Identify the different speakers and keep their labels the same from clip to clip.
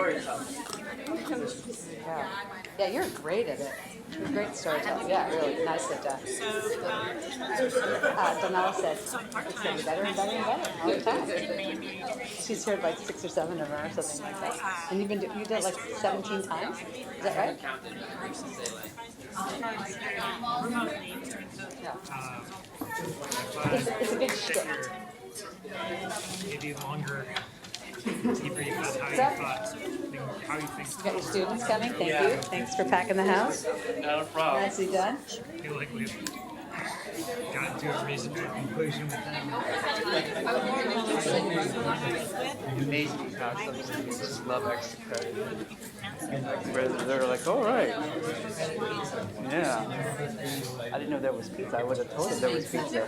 Speaker 1: storytelling.
Speaker 2: Yeah, you're great at it. You're a great storyteller. Yeah, really nicely done. Donella said it's getting better and better and better all the time. She's heard like 6 or 7 of them or something like that. And you did it like 17 times? Is that right? Yeah. It's a good shtick.
Speaker 3: Maybe longer. Debrief on how you think.
Speaker 2: You got your students coming. Thank you. Thanks for packing the house.
Speaker 1: No problem.
Speaker 2: Nicely done.
Speaker 3: I feel like we've gotten to a reasonable conclusion with them.
Speaker 1: Amazing how some students just love extra credit. They're like, all right. Yeah. I didn't know there was pizza. I would have told them there was pizza.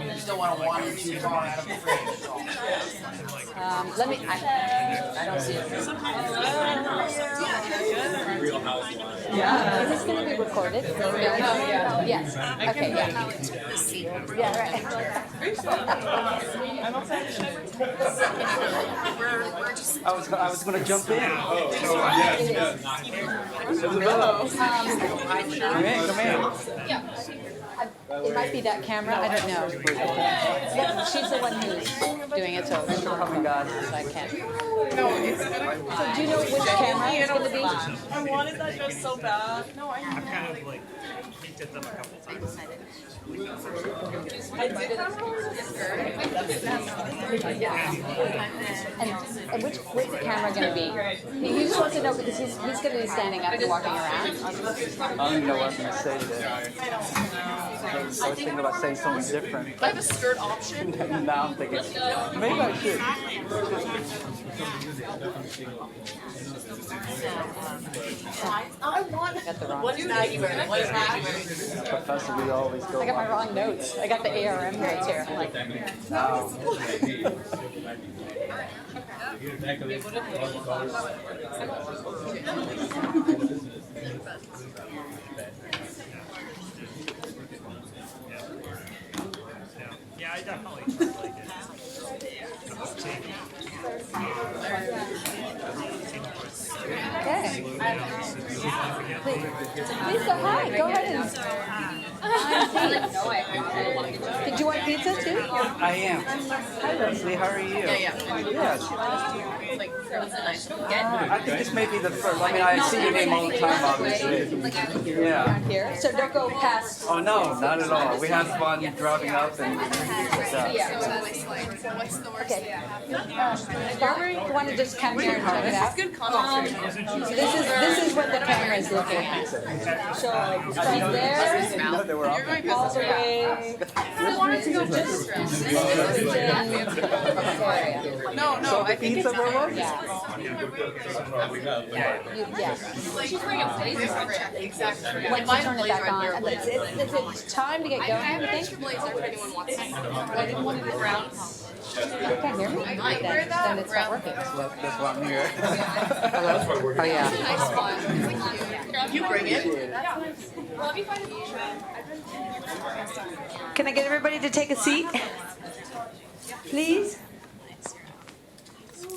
Speaker 4: You still want to water cheese out of the fridge.
Speaker 2: Let me. I don't see it. Yeah. Is this going to be recorded? Yes. Okay. Yeah. Yeah. Right.
Speaker 1: I was going to jump in. Come in.
Speaker 2: It might be that camera. I don't know. She's the one who's doing it, so
Speaker 1: Oh my God.
Speaker 2: I can't. So do you know which camera it's going to be?
Speaker 5: I wanted that just so bad. No, I
Speaker 3: I've kind of like peeked at them a couple times.
Speaker 2: And where's the camera going to be? He just wants to know because he's going to be standing up and walking around.
Speaker 1: I don't even know what I'm going to say today. I was thinking about saying something different.
Speaker 5: I have a skirt option.
Speaker 1: Now I'm thinking, maybe I should.
Speaker 5: I want.
Speaker 2: Got the wrong.
Speaker 5: What is Maggie wearing? What is Maggie wearing?
Speaker 1: Professor, we always go.
Speaker 2: I got my wrong notes. I got the ARM notes here. I'm like,
Speaker 3: Yeah, I definitely like it.
Speaker 2: okay. Please go hi. Go ahead and. Did you want pizza too?
Speaker 1: I am. Hi, Leslie. How are you?
Speaker 5: Yeah.
Speaker 1: Yes.
Speaker 5: Like, that's a nice one.
Speaker 1: I think this may be the first. I mean, I see your name all the time, obviously. Yeah.
Speaker 2: Here. So don't go past.
Speaker 1: Oh, no, not at all. We had fun driving up and stuff.
Speaker 2: Okay. Scott, you want to just come here and check it out?
Speaker 5: Good content.
Speaker 2: This is what the camera is looking at. So from there,
Speaker 1: No, they were up.
Speaker 2: all the way.
Speaker 5: I wanted to go just No, I think
Speaker 1: Pizza, where was it?
Speaker 2: Yeah.
Speaker 5: she's wearing a blazer over it. Exactly.
Speaker 2: Once you turn it back on, it's time to get
Speaker 5: I
Speaker 2: going, I
Speaker 5: have an
Speaker 2: think.
Speaker 5: extra blazer if anyone wants it. I didn't want it brown.
Speaker 2: You can't hear me? Then it's not working.
Speaker 1: That's why I'm here.
Speaker 2: Hello? Oh, yeah.
Speaker 5: Nice one. You bring it.
Speaker 2: Can I get everybody to take a seat? Please?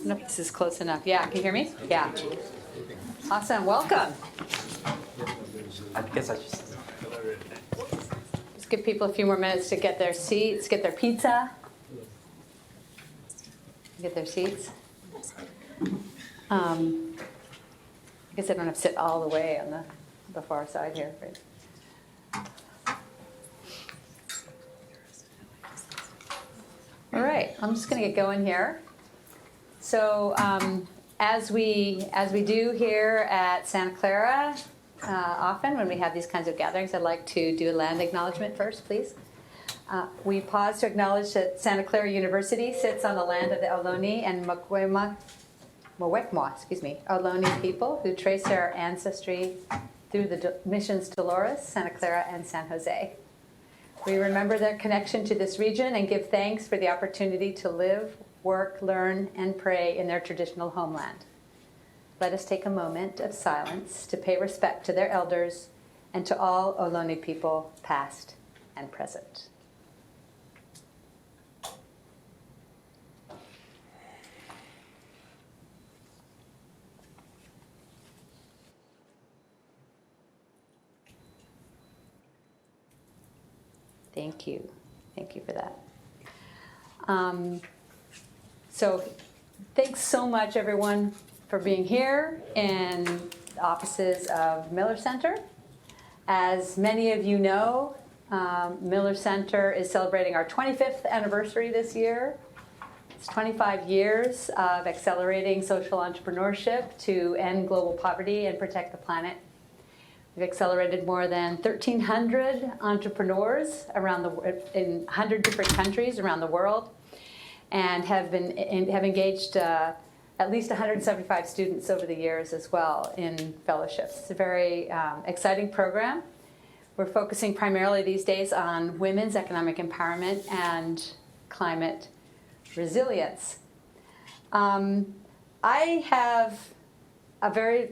Speaker 2: Nope, this is close enough. Yeah, can you hear me? Yeah. Awesome, welcome.
Speaker 1: I guess I just.
Speaker 2: Just give people a few more minutes to get their seats, get their pizza. Get their seats. I guess I don't have to sit all the way on the far side here. But. All right, I'm just going to get going here. So as we do here at Santa Clara, often when we have these kinds of gatherings, I'd like to do a land acknowledgement first, please. We pause to acknowledge that Santa Clara University sits on the land of the Ohlone and Muwekma Ohlone people who trace their ancestry through the missions Dolores, Santa Clara, and San Jose. We remember their connection to this region and give thanks for the opportunity to live, work, learn, and pray in their traditional homeland. Let us take a moment of silence to pay respect to their elders and to all Ohlone people, past and present. Thank you. Thank you for that. So thanks so much, everyone, for being here in the offices of Miller Center. As many of you know, Miller Center is celebrating our 25th anniversary this year. It's 25 years of accelerating social entrepreneurship to end global poverty and protect the planet. We've accelerated more than 1,300 entrepreneurs in 100 different countries around the world, and have engaged at least 175 students over the years as well in fellowships. It's a very exciting program. We're focusing primarily these days on women's economic empowerment and climate resilience. I have a very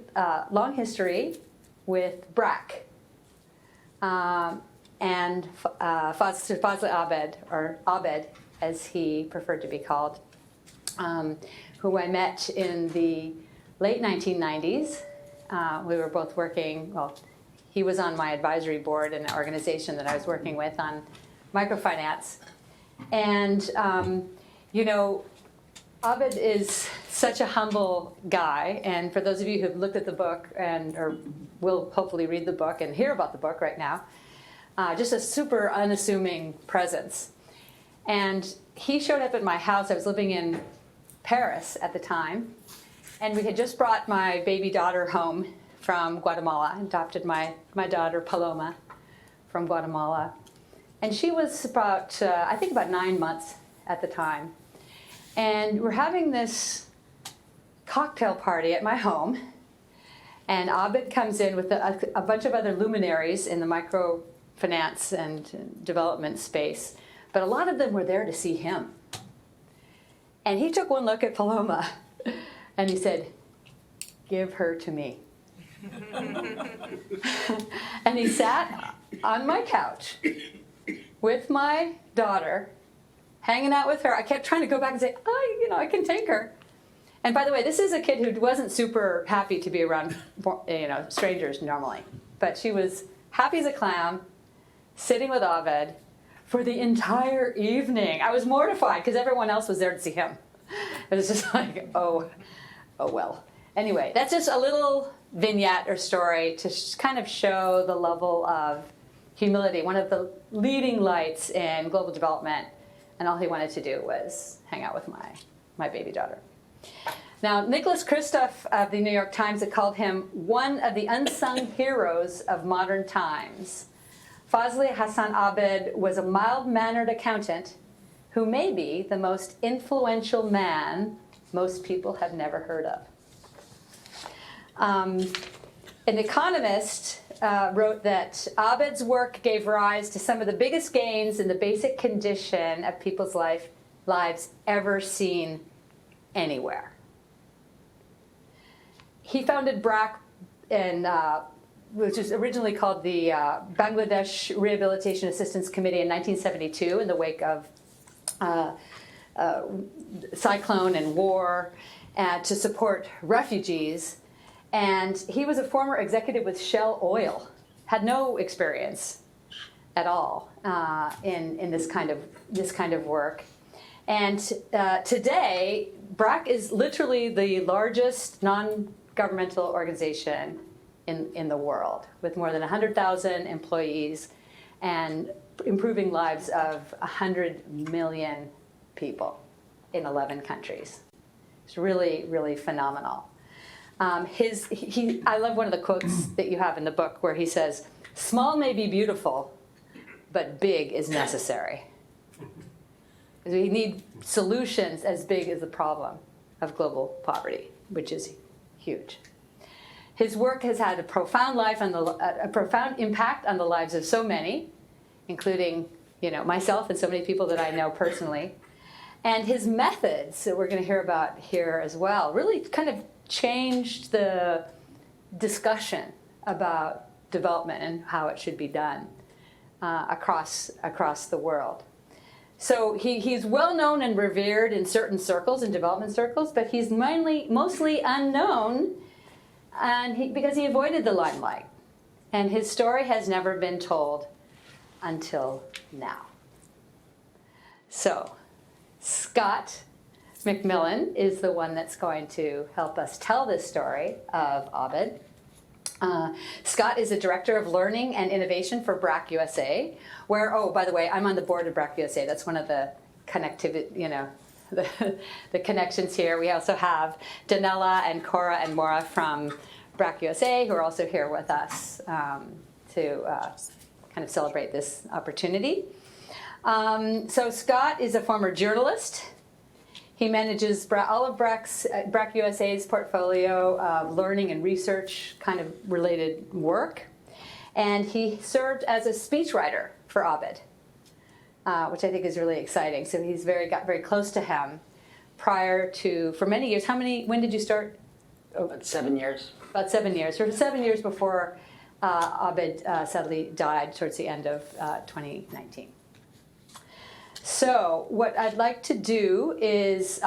Speaker 2: long history with BRAC and Sir Fazle Abed, or Abed as he preferred to be called, who I met in the late 1990s. We were both working, well, he was on my advisory board in an organization that I was working with on microfinance. And, you know, Abed is such a humble guy, and for those of you who've looked at the book or will hopefully read the book and hear about the book right now, just a super unassuming presence. And he showed up at my house. I was living in Paris at the time, and we had just brought my baby daughter home from Guatemala. I adopted my daughter Paloma from Guatemala, and she was about I think about 9 months at the time. And we're having this cocktail party at my home, and Abed comes in with a bunch of other luminaries in the microfinance and development space, but a lot of them were there to see him. And he took one look at Paloma, and he said, "Give her to me." And he sat on my couch with my daughter, hanging out with her. I kept trying to go back and say, "Oh, you know, I can take her." And by the way, this is a kid who wasn't super happy to be around, you know, strangers normally, but she was happy as a clam, sitting with Abed for the entire evening. I was mortified because everyone else was there to see him. It was just like, oh well. Anyway, that's just a little vignette or story to kind of show the level of humility. One of the leading lights in global development, and all he wanted to do was hang out with my baby daughter. Now, Nicholas Kristof of the New York Times had called him one of the unsung heroes of modern times. Fazle Hasan Abed was a mild-mannered accountant who may be the most influential man most people have never heard of. An economist wrote that Abed's work gave rise to some of the biggest gains in the basic condition of people's lives ever seen anywhere. He founded BRAC, which was originally called the Bangladesh Rehabilitation Assistance Committee in 1972 in the wake of cyclone and war, to support refugees. And he was a former executive with Shell Oil, had no experience at all in this kind of work. And today, BRAC is literally the largest non-governmental organization in the world, with more than 100,000 employees and improving lives of 100 million people in 11 countries. It's really, really phenomenal. I love one of the quotes that you have in the book where he says, "Small may be beautiful, but big is necessary." We need solutions as big as the problem of global poverty, which is huge. His work has had a profound impact on the lives of so many, including, you know, myself and so many people that I know personally. And his methods that we're going to hear about here as well really kind of changed the discussion about development and how it should be done across the world. So he's well known and revered in certain circles, in development circles, but he's mostly unknown because he avoided the limelight. And his story has never been told until now. So, Scott MacMillan is the one that's going to help us tell this story of Abed. Scott is the Director of Learning and Innovation for BRAC USA, where, oh, by the way, I'm on the board of BRAC USA. That's one of the connectivity, the connections here. We also have Danella and Cora and Maura from BRAC USA, who are also here with us to kind of celebrate this opportunity. So Scott is a former journalist. He manages all of BRAC USA's portfolio of learning and research kind of related work. And he served as a speechwriter for Abed, which I think is really exciting. So he's got very close to him for many years. When did you start?
Speaker 4: About 7 years.
Speaker 2: About 7 years. For 7 years before Abed sadly died towards the end of 2019. So what I'd like to do is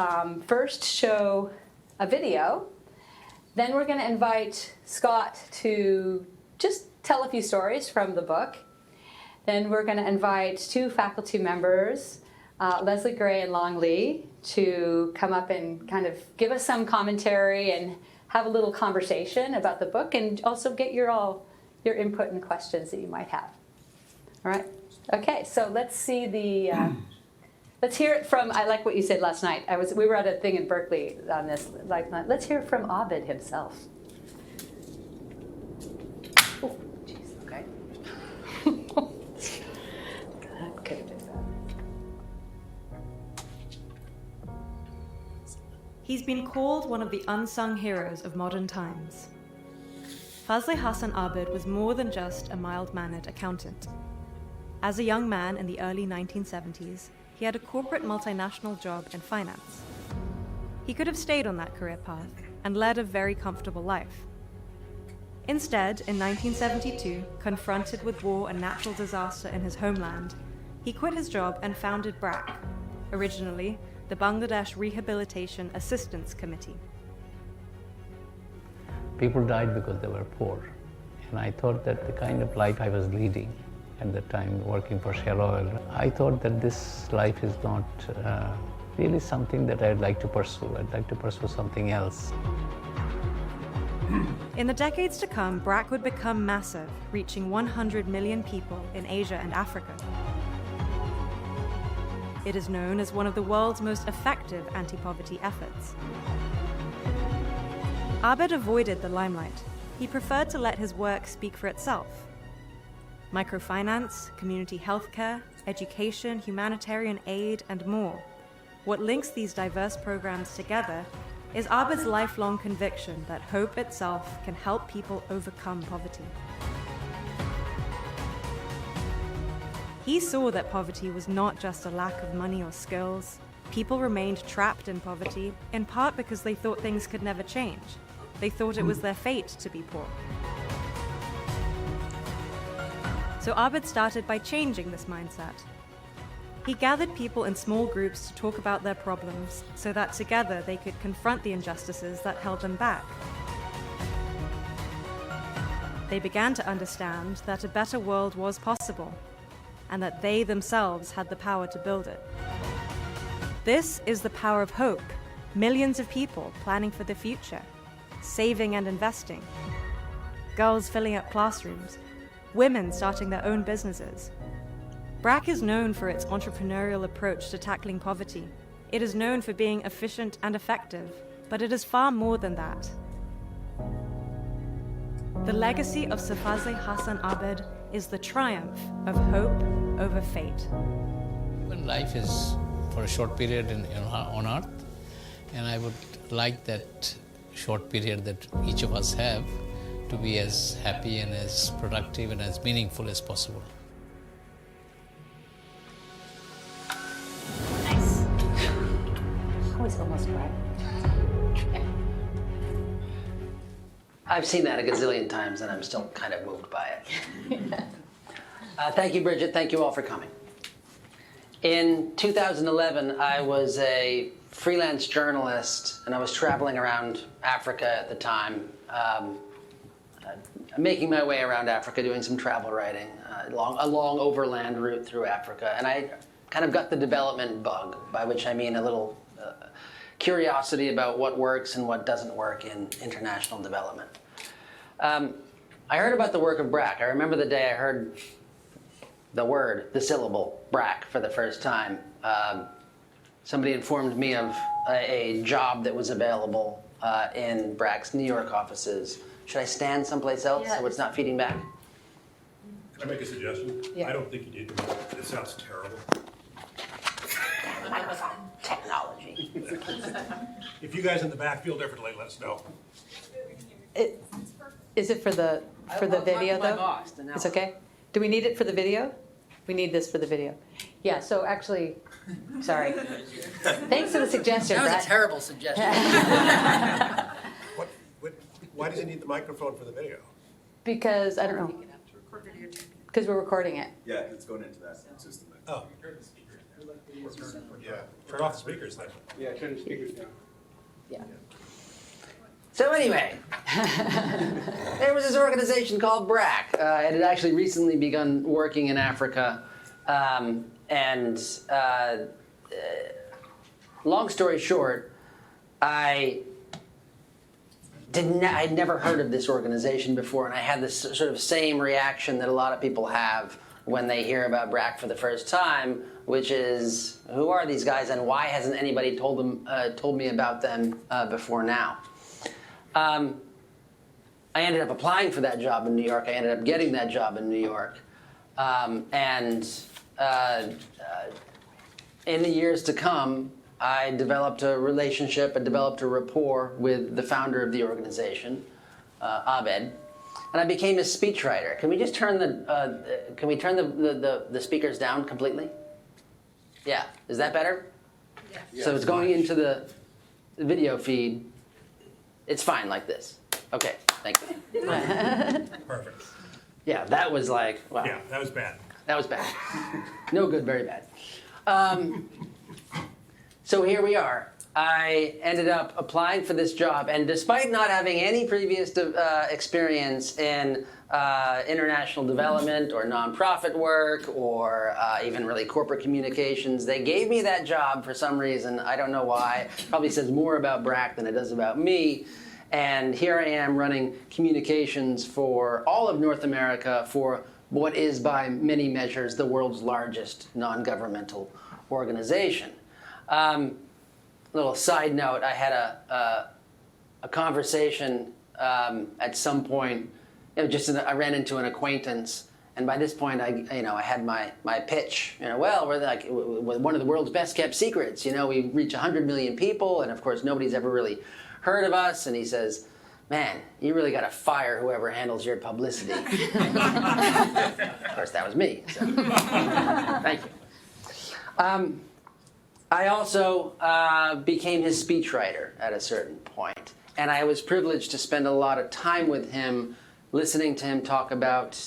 Speaker 2: first show a video. Then we're going to invite Scott to just tell a few stories from the book. Then we're going to invite two faculty members, Leslie Gray and Long Lee, to come up and kind of give us some commentary and have a little conversation about the book, and also get your input and questions that you might have. All right? Okay, so let's see let's hear it from, I like what you said last night. We were at a thing in Berkeley on this. Let's hear it from Abed himself. Oh, jeez, okay. That could have been bad.
Speaker 6: He's been called one of the unsung heroes of modern times. Fazle Hasan Abed was more than just a mild-mannered accountant. As a young man in the early 1970s, he had a corporate multinational job in finance. He could have stayed on that career path and led a very comfortable life. Instead, in 1972, confronted with war and natural disaster in his homeland, he quit his job and founded BRAC, originally the Bangladesh Rehabilitation Assistance Committee.
Speaker 7: People died because they were poor. And I thought that the kind of life I was leading at the time, working for Shell Oil, I thought that this life is not really something that I'd like to pursue. I'd like to pursue something else.
Speaker 6: In the decades to come, BRAC would become massive, reaching 100 million people in Asia and Africa. It is known as one of the world's most effective anti-poverty efforts. Abed avoided the limelight. He preferred to let his work speak for itself. Microfinance, community healthcare, education, humanitarian aid, and more. What links these diverse programs together is Abed's lifelong conviction that hope itself can help people overcome poverty. He saw that poverty was not just a lack of money or skills. People remained trapped in poverty, in part because they thought things could never change. They thought it was their fate to be poor. So Abed started by changing this mindset. He gathered people in small groups to talk about their problems so that together they could confront the injustices that held them back. They began to understand that a better world was possible and that they themselves had the power to build it. This is the power of hope. Millions of people planning for the future, saving and investing, girls filling up classrooms, women starting their own businesses. BRAC is known for its entrepreneurial approach to tackling poverty. It is known for being efficient and effective, but it is far more than that. The legacy of Sir Fazle Hasan Abed is the triumph of hope over fate.
Speaker 7: When life is for a short period on Earth, and I would like that short period that each of us have to be as happy and as productive and as meaningful as possible.
Speaker 2: Nice. I was almost right.
Speaker 4: I've seen that a gazillion times, and I'm still kind of moved by it. Thank you, Brigit. Thank you all for coming. In 2011, I was a freelance journalist, and I was traveling around Africa at the time, making my way around Africa, doing some travel writing, a long overland route through Africa. And I kind of got the development bug, by which I mean a little curiosity about what works and what doesn't work in international development. I heard about the work of BRAC. I remember the day I heard the syllable, BRAC, for the first time. Somebody informed me of a job that was available in BRAC's New York offices. Should I stand someplace else so it's not feeding back?
Speaker 8: Can I make a suggestion?
Speaker 2: Yeah.
Speaker 8: I don't think you need to. It sounds terrible.
Speaker 4: Microphone technology.
Speaker 8: If you guys in the back feel differently, let us know.
Speaker 2: Is it for the video
Speaker 4: My
Speaker 2: though?
Speaker 4: boss to know.
Speaker 2: It's okay? Do we need it for the video? We need this for the video. Yeah, so actually, sorry. Thanks for the suggestion,
Speaker 4: That was
Speaker 2: Brett.
Speaker 4: a terrible suggestion.
Speaker 8: Why does it need the microphone for the video?
Speaker 2: Because, I don't know. Because we're recording it.
Speaker 9: Yeah, it's going into that system.
Speaker 8: Oh. Yeah, turn off the speakers then.
Speaker 9: Yeah, turn the speakers down.
Speaker 2: Yeah.
Speaker 4: So anyway, there was this organization called BRAC. It had actually recently begun working in Africa. Long story short, I'd never heard of this organization before, and I had this sort of same reaction that a lot of people have when they hear about BRAC for the first time, which is, who are these guys and why hasn't anybody told me about them before now? I ended up applying for that job in New York. I ended up getting that job in New York. In the years to come, I developed a relationship, I developed a rapport with the founder of the organization, Abed, and I became his speechwriter. Can we just turn the speakers down completely? Yeah, is that better?
Speaker 9: Yeah.
Speaker 4: So it's going into the video feed. It's fine like this. Okay, thank you.
Speaker 8: Perfect.
Speaker 4: Yeah, that was like, wow.
Speaker 8: Yeah, that was bad.
Speaker 4: That was bad. No good, very bad. So here we are. I ended up applying for this job, and despite not having any previous experience in international development or nonprofit work or even really corporate communications, they gave me that job for some reason. I don't know why. Probably says more about BRAC than it does about me. And here I am running communications for all of North America for what is, by many measures, the world's largest non-governmental organization. Little side note, I had a conversation at some point. I ran into an acquaintance, and by this point, I had my pitch. Well, we're one of the world's best kept secrets. We reach 100 million people, and of course, nobody's ever really heard of us. And he says, "Man, you really got to fire whoever handles your publicity." Of course, that was me. So. Thank you. I also became his speechwriter at a certain point, and I was privileged to spend a lot of time with him, listening to him talk about,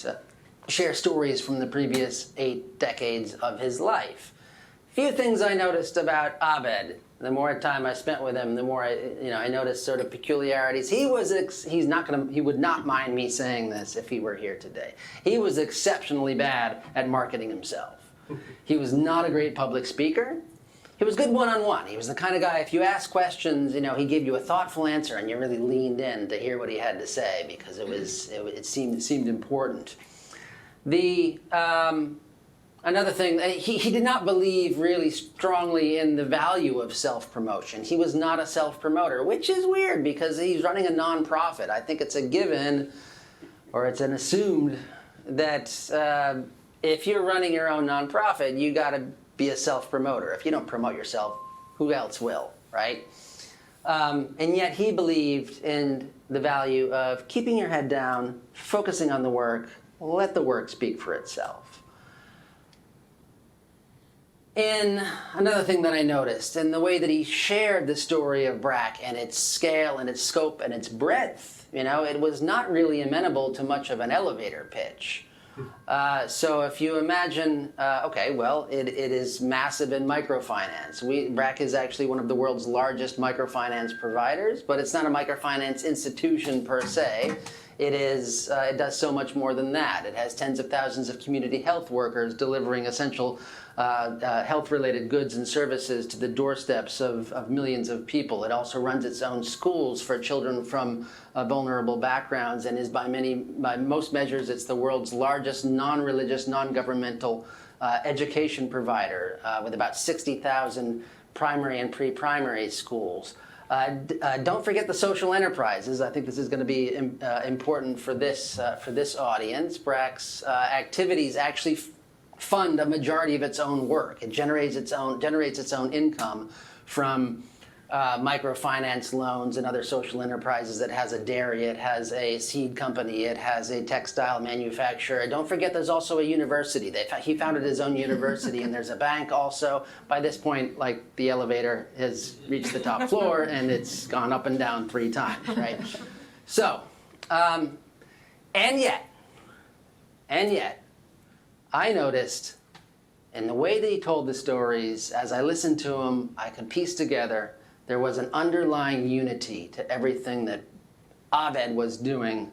Speaker 4: share stories from the previous 8 decades of his life. Few things I noticed about Abed. The more time I spent with him, the more I noticed sort of peculiarities. He would not mind me saying this if he were here today. He was exceptionally bad at marketing himself. He was not a great public speaker. He was good one-on-one. He was the kind of guy, if you ask questions, he gave you a thoughtful answer and you really leaned in to hear what he had to say because it seemed important. Another thing, he did not believe really strongly in the value of self-promotion. He was not a self-promoter, which is weird because he's running a nonprofit. I think it's a given, or it's an assumed, that if you're running your own nonprofit, you got to be a self-promoter. If you don't promote yourself, who else will, right? And yet he believed in the value of keeping your head down, focusing on the work, let the work speak for itself. In another thing that I noticed, in the way that he shared the story of BRAC and its scale and its scope and its breadth, it was not really amenable to much of an elevator pitch. So if you imagine, it is massive in microfinance. BRAC is actually one of the world's largest microfinance providers, but it's not a microfinance institution per se. It does so much more than that. It has tens of thousands of community health workers delivering essential health-related goods and services to the doorsteps of millions of people. It also runs its own schools for children from vulnerable backgrounds, and is by most measures, it's the world's largest non-religious, non-governmental education provider, with about 60,000 primary and pre-primary schools. Don't forget the social enterprises. I think this is going to be important for this audience. BRAC's activities actually fund a majority of its own work. It generates its own income from microfinance loans and other social enterprises. It has a dairy, it has a seed company, it has a textile manufacturer. Don't forget there's also a university. He founded his own university, and there's a bank also. By this point, like, the elevator has reached the top floor and it's gone up and down 3 times, right? So, and yet, I noticed in the way that he told the stories, as I listened to him, I could piece together there was an underlying unity to everything that Abed was doing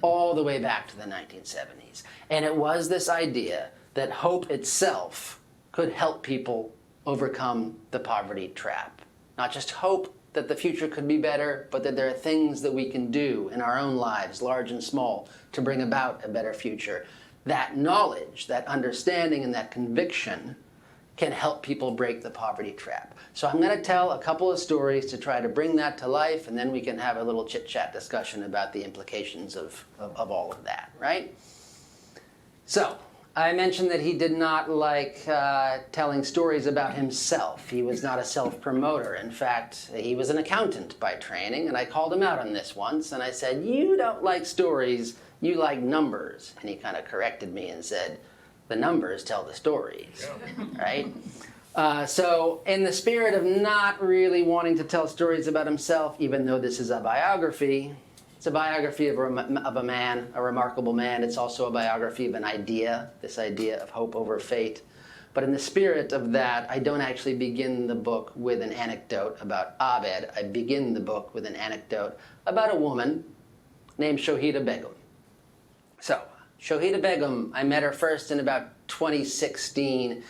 Speaker 4: all the way back to the 1970s. And it was this idea that hope itself could help people overcome the poverty trap. Not just hope that the future could be better, but that there are things that we can do in our own lives, large and small, to bring about a better future. That knowledge, that understanding, and that conviction can help people break the poverty trap. So I'm going to tell a couple of stories to try to bring that to life, and then we can have a little chit-chat discussion about the implications of all of that, right? So I mentioned that he did not like telling stories about himself. He was not a self-promoter. In fact, he was an accountant by training, and I called him out on this once, and I said, "You don't like stories, you like numbers." And he kind of corrected me and said, "The numbers tell the stories," right? So in the spirit of not really wanting to tell stories about himself, even though this is a biography, it's a biography of a man, a remarkable man. It's also a biography of an idea, this idea of hope over fate. But in the spirit of that, I don't actually begin the book with an anecdote about Abed. I begin the book with an anecdote about a woman named Shohida Begum. So, Shohida Begum, I met her first in about 2016.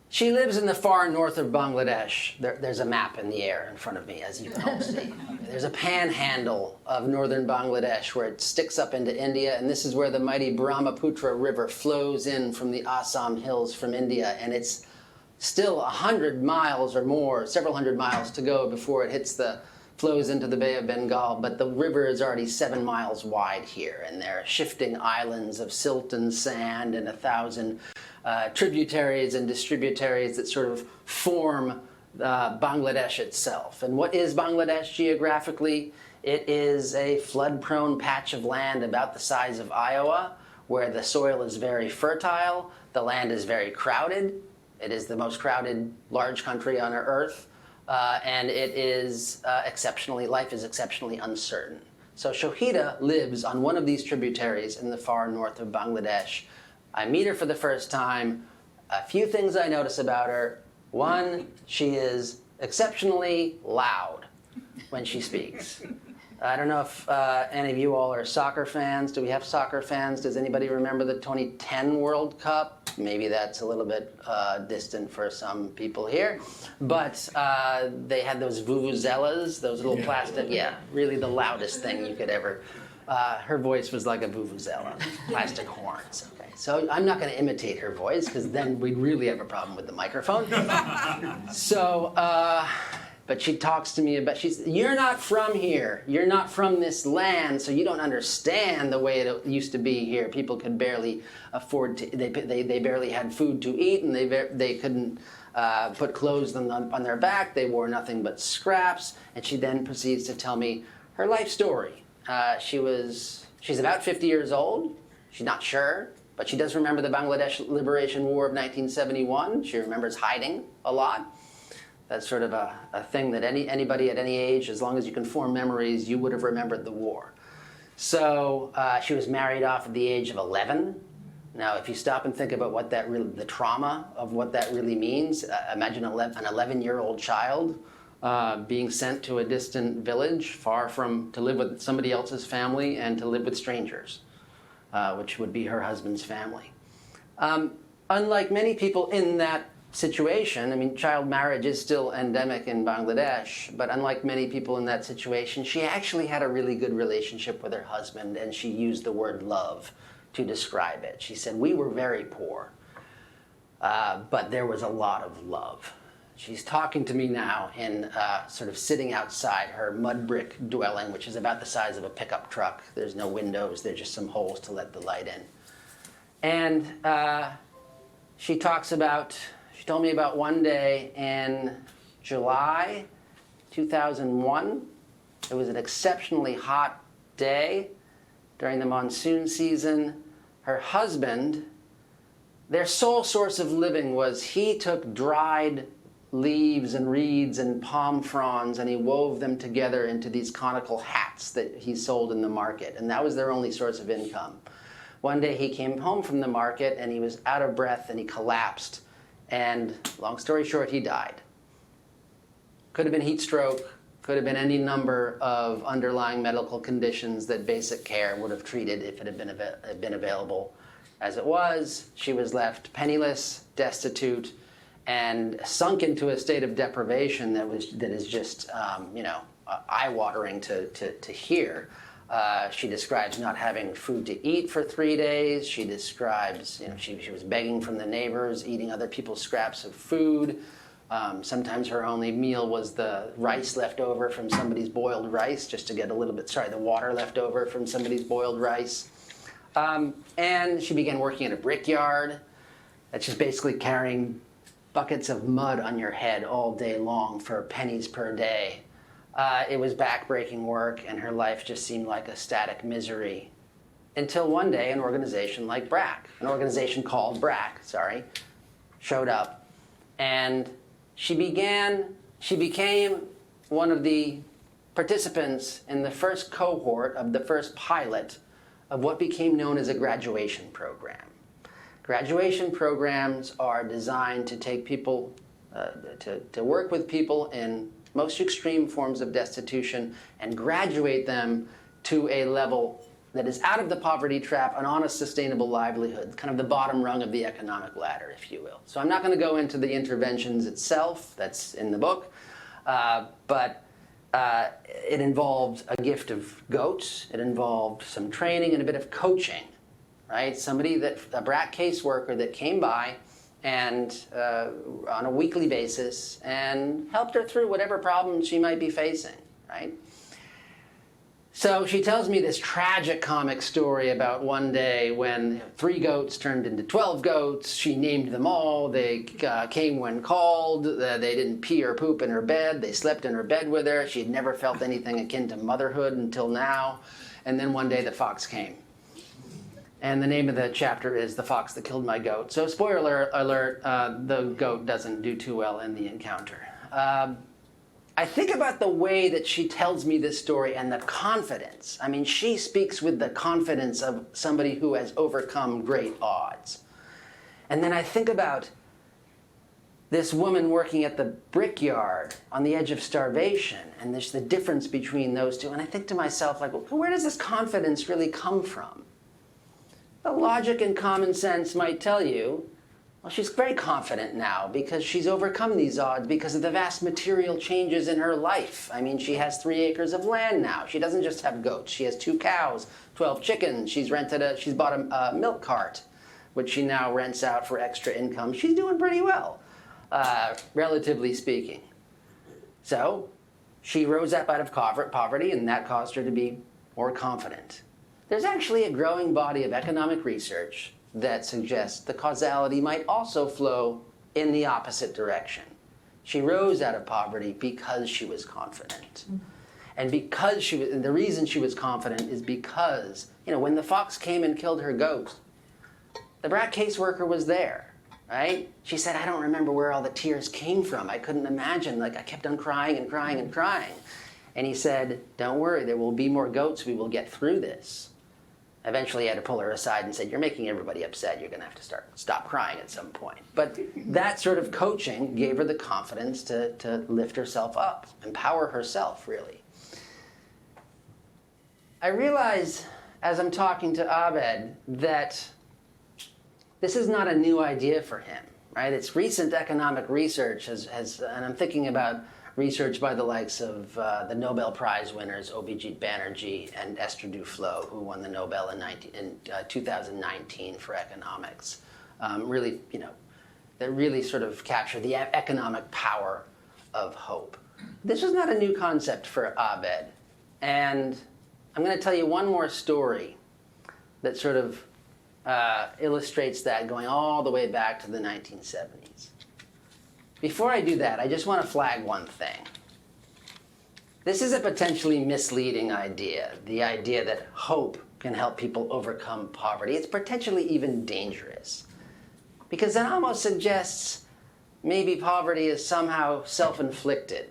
Speaker 4: She lives in the far north of Bangladesh. There's a map in the air in front of me, as you can all see. There's a panhandle of northern Bangladesh where it sticks up into India, and this is where the mighty Brahmaputra River flows in from the Assam hills from India, and it's still 100 miles or more, several hundred miles to go before it flows into the Bay of Bengal, but the river is already 7 miles wide here, and there are shifting islands of silt and sand and 1,000 tributaries and distributaries that sort of form Bangladesh itself. And what is Bangladesh geographically? It is a flood-prone patch of land about the size of Iowa, where the soil is very fertile, the land is very crowded. It is the most crowded large country on our earth. And it is life is exceptionally uncertain. So Shohida lives on one of these tributaries in the far north of Bangladesh. I meet her for the first time. A few things I notice about her. One, she is exceptionally loud when she speaks. I don't know if any of you all are soccer fans. Do we have soccer fans? Does anybody remember the 2010 World Cup? Maybe that's a little bit distant for some people here. But they had those vuvuzelas, those little plastic, really the loudest thing you could ever. Her voice was like a vuvuzela, plastic horns. Okay, so I'm not going to imitate her voice because then we'd really have a problem with the microphone. So, but she talks to me about, you're not from here. You're not from this land, so you don't understand the way it used to be here. People could barely afford to, they barely had food to eat, and they couldn't put clothes on their back. They wore nothing but scraps. And she then proceeds to tell me her life story. She's about 50 years old. She's not sure, but she does remember the Bangladesh Liberation War of 1971. She remembers hiding a lot. That's sort of a thing that anybody at any age, as long as you can form memories, you would have remembered the war. So she was married off at the age of 11. Now, if you stop and think about what that the trauma of what that really means, imagine an 11-year-old child being sent to a distant village, to live with somebody else's family and to live with strangers, which would be her husband's family. unlike many people in that situation, I mean, child marriage is still endemic in Bangladesh, but unlike many people in that situation, she actually had a really good relationship with her husband, and she used the word love to describe it. She said, we were very poor, but there was a lot of love. She's talking to me now in sort of sitting outside her mud brick dwelling, which is about the size of a pickup truck. There's no windows, there's just some holes to let the light in. And she told me about one day in July 2001. It was an exceptionally hot day during the monsoon season. Her husband, their sole source of living was he took dried leaves and reeds and palm fronds and he wove them together into these conical hats that he sold in the market. And that was their only source of income. One day he came home from the market and he was out of breath and he collapsed. And long story short, he died. Could have been heat stroke, could have been any number of underlying medical conditions that basic care would have treated if it had been available. As it was, she was left penniless, destitute, and sunk into a state of deprivation that is just eye-watering to hear. She describes not having food to eat for 3 days. She describes, she was begging from the neighbors, eating other people's scraps of food. Sometimes her only meal was the rice left over from somebody's boiled rice, just to get the water left over from somebody's boiled rice. And she began working at a brickyard. That's just basically carrying buckets of mud on your head all day long for pennies per day. It was backbreaking work, and her life just seemed like a static misery. Until one day, an organization like BRAC, an organization called BRAC, showed up, and she became one of the participants in the first cohort of the first pilot of what became known as a graduation program. Graduation programs are designed to take people, to work with people in most extreme forms of destitution and graduate them to a level that is out of the poverty trap and on a sustainable livelihood, kind of the bottom rung of the economic ladder, if you will. So I'm not going to go into the interventions itself, that's in the book, but it involved a gift of goats, it involved some training and a bit of coaching, right? A BRAC caseworker that came by and on a weekly basis and helped her through whatever problems she might be facing, right? So she tells me this tragic comic story about one day when 3 goats turned into 12 goats. She named them all. They came when called. They didn't pee or poop in her bed. They slept in her bed with her. She had never felt anything akin to motherhood until now. And then one day the fox came. And the name of the chapter is The Fox That Killed My Goat. So spoiler alert, the goat doesn't do too well in the encounter. I think about the way that she tells me this story and the confidence. I mean, she speaks with the confidence of somebody who has overcome great odds. And then I think about this woman working at the brickyard on the edge of starvation, and there's the difference between those two. And I think to myself, like, well, where does this confidence really come from? The logic and common sense might tell you, well, she's very confident now because she's overcome these odds because of the vast material changes in her life. I mean, she has 3 acres of land now. She doesn't just have goats. She has 2 cows, 12 chickens. She's bought a milk cart, which she now rents out for extra income. She's doing pretty well, relatively speaking. So she rose up out of poverty, and that caused her to be more confident. There's actually a growing body of economic research that suggests the causality might also flow in the opposite direction. She rose out of poverty because she was confident. And the reason she was confident is because, when the fox came and killed her goat, the BRAC caseworker was there, right? She said, I don't remember where all the tears came from. I couldn't imagine, I kept on crying and crying and crying. And he said, don't worry, there will be more goats. We will get through this. Eventually, I had to pull her aside and said, you're making everybody upset. You're going to have to stop crying at some point. But that sort of coaching gave her the confidence to lift herself up, empower herself, really. I realize, as I'm talking to Abed, that this is not a new idea for him, right? It's recent economic research and I'm thinking about research by the likes of the Nobel Prize winners, Abhijit Banerjee and Esther Duflo, who won the Nobel in 2019 for economics. Really, that really sort of capture the economic power of hope. This was not a new concept for Abed. And I'm going to tell you one more story that sort of illustrates that, going all the way back to the 1970s. Before I do that, I just want to flag one thing. This is a potentially misleading idea, the idea that hope can help people overcome poverty. It's potentially even dangerous, because it almost suggests maybe poverty is somehow self-inflicted,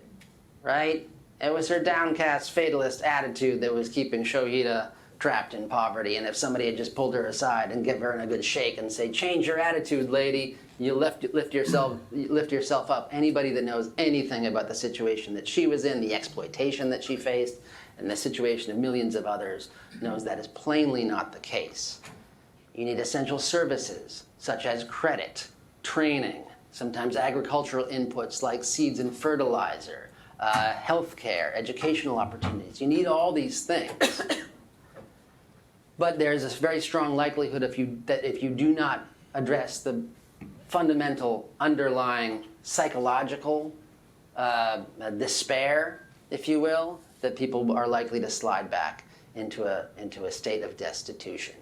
Speaker 4: right? It was her downcast, fatalist attitude that was keeping Shohida trapped in poverty, and if somebody had just pulled her aside and give her a good shake and say, change your attitude, lady, you lift yourself up. Anybody that knows anything about the situation that she was in, the exploitation that she faced, and the situation of millions of others knows that is plainly not the case. You need essential services, such as credit, training, sometimes agricultural inputs like seeds and fertilizer, healthcare, educational opportunities. You need all these things. But there's a very strong likelihood that if you do not address the fundamental underlying psychological despair, if you will, that people are likely to slide back into a state of destitution.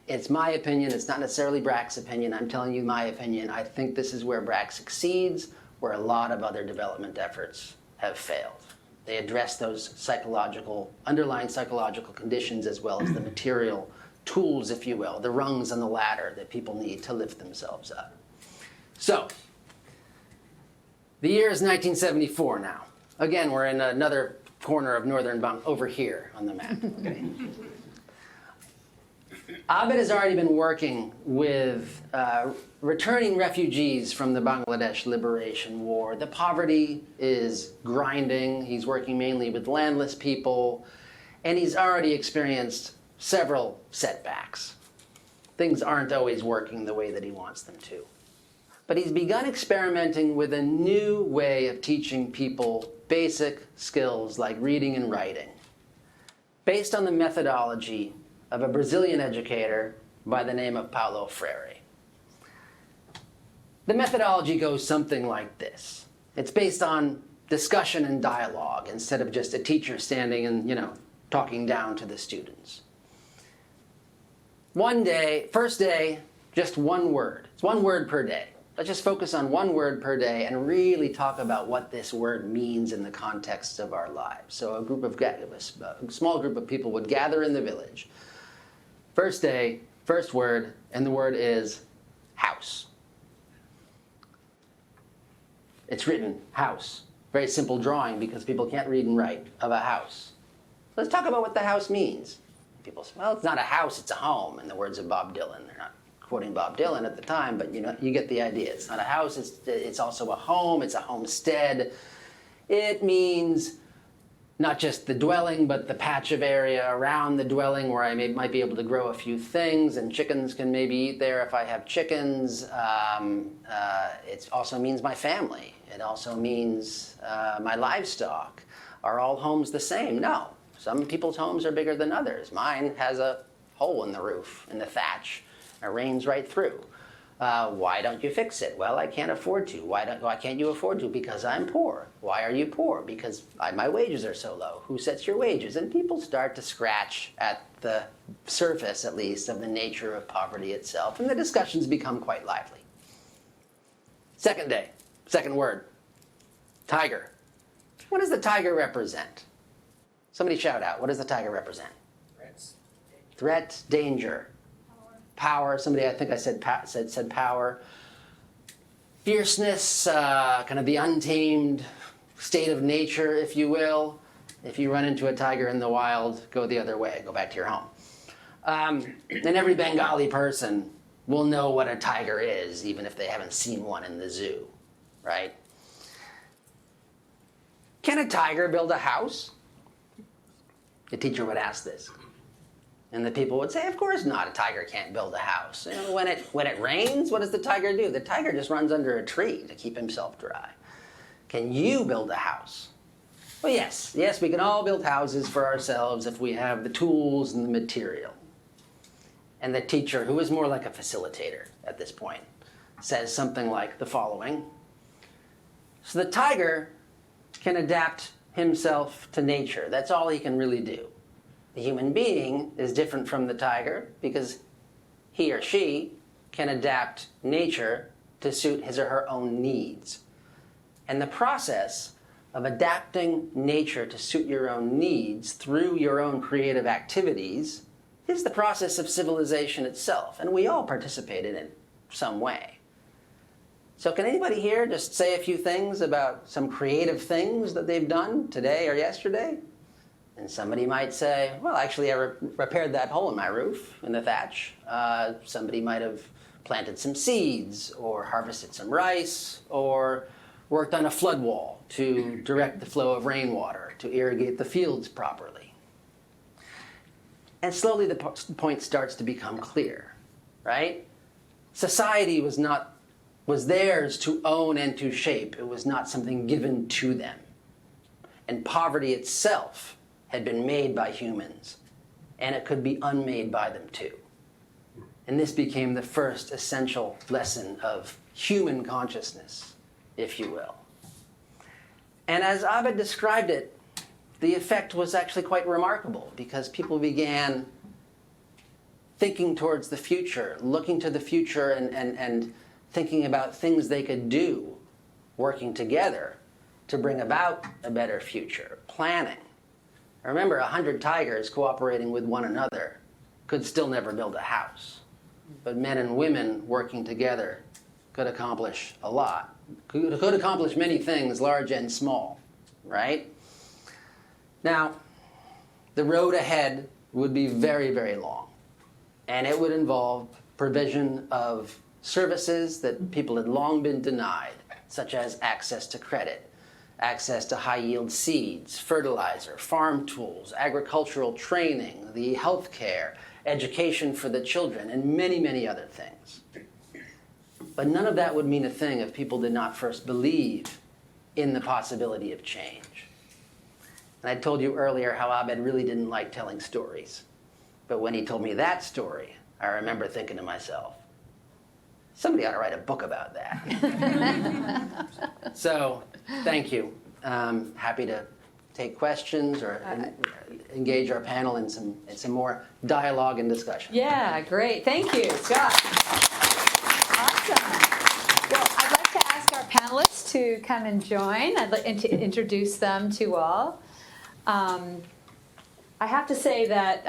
Speaker 4: It's my opinion. It's not necessarily BRAC's opinion. I'm telling you my opinion. I think this is where BRAC succeeds, where a lot of other development efforts have failed. They address those underlying psychological conditions as well as the material tools, if you will, the rungs on the ladder that people need to lift themselves up. So, the year is 1974 now. Again, we're in another corner of northern Bangladesh, over here on the map. Okay. Abed has already been working with returning refugees from the Bangladesh Liberation War. The poverty is grinding. He's working mainly with landless people, and he's already experienced several setbacks. Things aren't always working the way that he wants them to. But he's begun experimenting with a new way of teaching people basic skills like reading and writing, based on the methodology of a Brazilian educator by the name of Paulo Freire. The methodology goes something like this. It's based on discussion and dialogue instead of just a teacher standing and, talking down to the students. One day, first day, just one word. It's one word per day. Let's just focus on one word per day and really talk about what this word means in the context of our lives. So a small group of people would gather in the village. First day, first word, and the word is house. It's written house. Very simple drawing because people can't read and write of a house. Let's talk about what the house means. People say, well, it's not a house, it's a home, in the words of Bob Dylan. They're not quoting Bob Dylan at the time, but you get the idea. It's not a house, it's also a home, it's a homestead. It means not just the dwelling, but the patch of area around the dwelling where I might be able to grow a few things, and chickens can maybe eat there if I have chickens. It also means my family. It also means my livestock. Are all homes the same? No. Some people's homes are bigger than others. Mine has a hole in the roof, in the thatch. It rains right through. Why don't you fix it? Well, I can't afford to. Why can't you afford to? Because I'm poor. Why are you poor? Because my wages are so low. Who sets your wages? And people start to scratch at the surface, at least, of the nature of poverty itself, and the discussions become quite lively. Second day, second word, tiger. What does the tiger represent? Somebody shout out. What does the tiger represent? Threat, danger. Power. Somebody, I think I said power. Fierceness, kind of the untamed state of nature, if you will. If you run into a tiger in the wild, go the other way. Go back to your home. And every Bengali person will know what a tiger is, even if they haven't seen one in the zoo, right? Can a tiger build a house? The teacher would ask this. And the people would say, of course not, a tiger can't build a house. You know, when it rains, what does the tiger do? The tiger just runs under a tree to keep himself dry. Can you build a house? Well, yes, we can all build houses for ourselves if we have the tools and the material. And the teacher, who is more like a facilitator at this point, says something like the following. So the tiger can adapt himself to nature. That's all he can really do. The human being is different from the tiger because he or she can adapt nature to suit his or her own needs. And the process of adapting nature to suit your own needs through your own creative activities is the process of civilization itself, and we all participate in it some way. So can anybody here just say a few things about some creative things that they've done today or yesterday? And somebody might say, well, actually, I repaired that hole in my roof, in the thatch. Somebody might have planted some seeds, or harvested some rice, or worked on a flood wall to direct the flow of rainwater, to irrigate the fields properly. And slowly the point starts to become clear, right? Society was theirs to own and to shape. It was not something given to them. And poverty itself had been made by humans, and it could be unmade by them too. And this became the first essential lesson of human consciousness, if you will. And as Abed described it, the effect was actually quite remarkable, because people began thinking towards the future, looking to the future and thinking about things they could do, working together to bring about a better future, planning. Remember, 100 tigers cooperating with one another could still never build a house. But men and women working together could accomplish a lot. Could accomplish many things, large and small, right? Now, the road ahead would be very, very long. And it would involve provision of services that people had long been denied, such as access to credit, access to high-yield seeds, fertilizer, farm tools, agricultural training, the health care, education for the children, and many, many other things. But none of that would mean a thing if people did not first believe in the possibility of change. And I told you earlier how Abed really didn't like telling stories. But when he told me that story, I remember thinking to myself, somebody ought to write a book about that. So, thank you. Happy to take questions or engage our panel in some more dialogue and discussion.
Speaker 2: Yeah, great. Thank you, Scott. Awesome. Well, I'd like to ask our panelists to come and join. I'd like to introduce them to all. I have to say that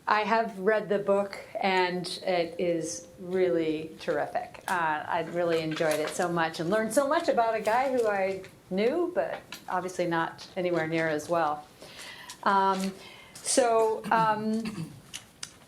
Speaker 2: I have read the book, and it is really terrific. I really enjoyed it so much and learned so much about a guy who I knew, but obviously not anywhere near as well.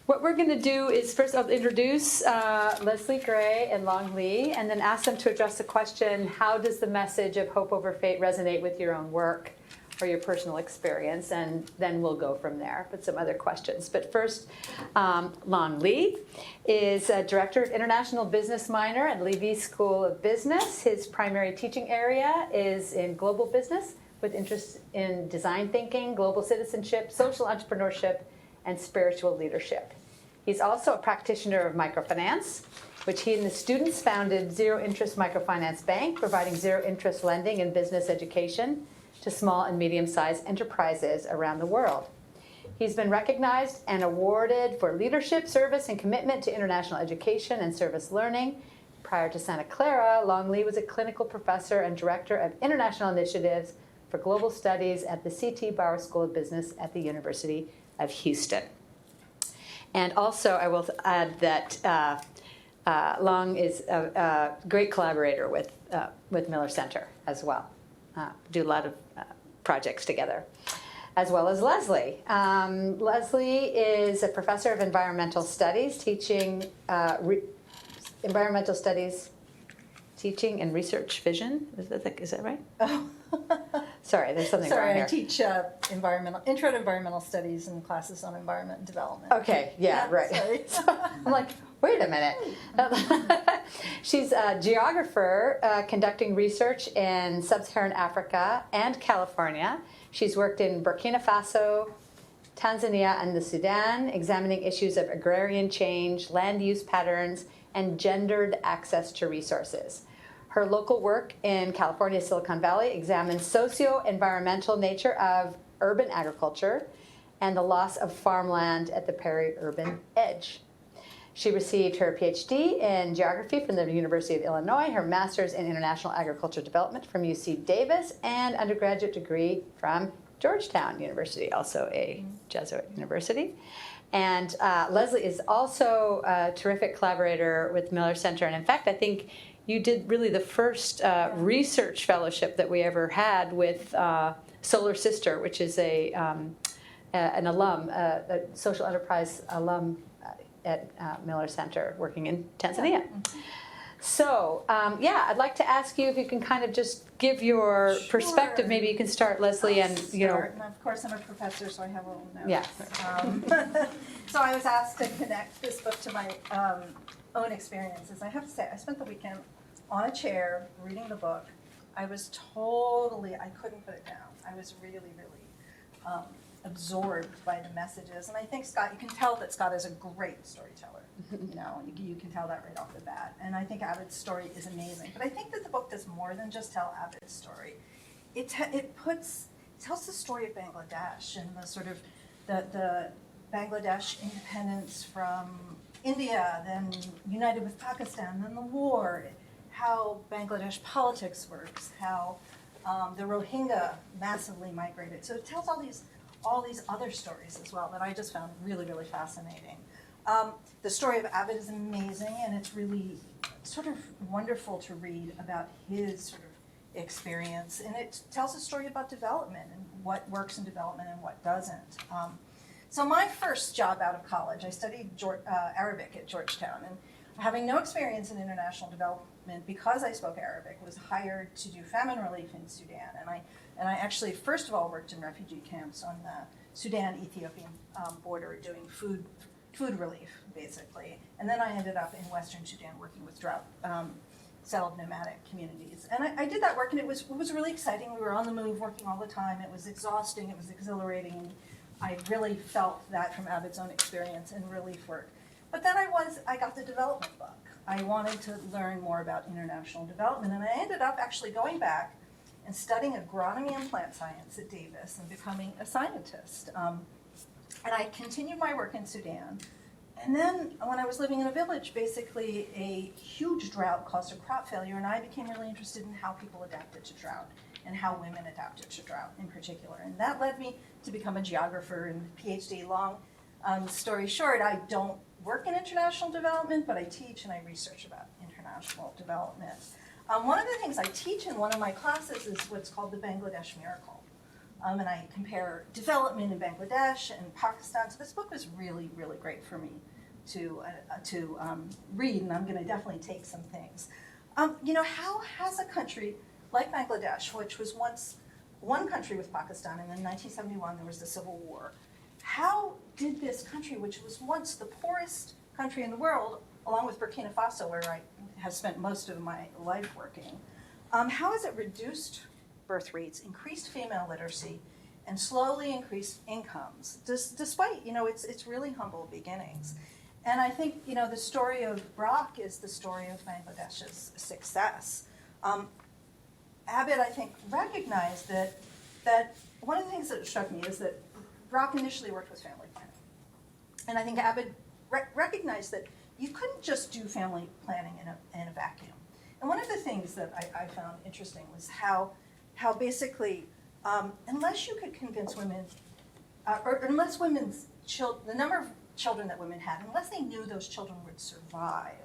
Speaker 2: What we're going to do is first I'll introduce Leslie Gray and Long Lee, and then ask them to address the question, how does the message of hope over fate resonate with your own work or your personal experience? And then we'll go from there with some other questions. But first, Long Lee is a director of international business minor at Levy School of Business. His primary teaching area is in global business with interest in design thinking, global citizenship, social entrepreneurship, and spiritual leadership. He's also a practitioner of microfinance, which he and the students founded Zero Interest Microfinance Bank, providing zero interest lending and business education to small and medium-sized enterprises around the world. He's been recognized and awarded for leadership, service, and commitment to international education and service learning. Prior to Santa Clara, Long Lee was a clinical professor and director of international initiatives for global studies at the C.T. Bauer School of Business at the University of Houston. And also, I will add that Long is a great collaborator with Miller Center as well. Do a lot of projects together, as well as Leslie. Leslie is a professor of environmental studies, teaching environmental studies, teaching and research vision. Is that right? Oh. Sorry, there's something wrong
Speaker 10: Sorry,
Speaker 2: here.
Speaker 10: I teach intro to environmental studies and classes on environment and development.
Speaker 2: Okay, yeah, right.
Speaker 10: Sorry.
Speaker 2: So I'm like, wait a minute. She's a geographer conducting research in sub-Saharan Africa and California. She's worked in Burkina Faso, Tanzania, and the Sudan, examining issues of agrarian change, land use patterns, and gendered access to resources. Her local work in California's Silicon Valley examines socio-environmental nature of urban agriculture and the loss of farmland at the peri-urban edge. She received her PhD in geography from the University of Illinois, her master's in international agriculture development from UC Davis, and undergraduate degree from Georgetown University, also a Jesuit university. And Leslie is also a terrific collaborator with Miller Center. And in fact, I think you did really the first research fellowship that we ever had with Solar Sister, which is an alum, a social enterprise alum at Miller Center working in Tanzania. So, I'd like to ask you if you can kind of just give your perspective. Maybe you can start, Leslie, and you know.
Speaker 10: And of course, I'm a professor, so I have all notes.
Speaker 2: Yeah.
Speaker 10: So I was asked to connect this book to my own experiences. I have to say, I spent the weekend on a chair reading the book. I couldn't put it down. I was really, really absorbed by the messages. And I think Scott, you can tell that Scott is a great storyteller. You know, you can tell that right off the bat. And I think Abed's story is amazing. But I think that the book does more than just tell Abed's story. It tells the story of Bangladesh and the sort of the Bangladesh independence from India, then united with Pakistan, then the war, how Bangladesh politics works, how the Rohingya massively migrated. So it tells all these other stories as well that I just found really, really fascinating. The story of Abed is amazing, and it's really sort of wonderful to read about his sort of experience. And it tells a story about development and what works in development and what doesn't. So my first job out of college, I studied Arabic at Georgetown, and having no experience in international development because I spoke Arabic, was hired to do famine relief in Sudan. And I actually, first of all, worked in refugee camps on the Sudan-Ethiopian border doing food relief, basically. And then I ended up in Western Sudan working with drought settled nomadic communities. And I did that work, and it was really exciting. We were on the move working all the time. It was exhausting. It was exhilarating. And I really felt that from Abed's own experience and relief work. But then I got the development bug. I wanted to learn more about international development, and I ended up actually going back and studying agronomy and plant science at Davis and becoming a scientist. And I continued my work in Sudan. And then when I was living in a village, basically a huge drought caused a crop failure, and I became really interested in how people adapted to drought and how women adapted to drought in particular. And that led me to become a geographer and PhD. Long story short, I don't work in international development, but I teach and I research about international development. One of the things I teach in one of my classes is what's called the Bangladesh miracle. And I compare development in Bangladesh and Pakistan. So this book was really, really great for me to read, and I'm going to definitely take some things. How has a country like Bangladesh, which was once one country with Pakistan, and in 1971 there was the Civil War, how did this country, which was once the poorest country in the world, along with Burkina Faso, where I have spent most of my life working, how has it reduced birth rates, increased female literacy, and slowly increased incomes, despite, it's really humble beginnings. And I think, the story of BRAC is the story of Bangladesh's success. Abed, I think, recognized that one of the things that struck me is that BRAC initially worked with family planning. And I think Abed recognized that you couldn't just do family planning in a vacuum. And one of the things that I found interesting was how basically, unless you could convince women, or unless the number of children that women had, unless they knew those children would survive,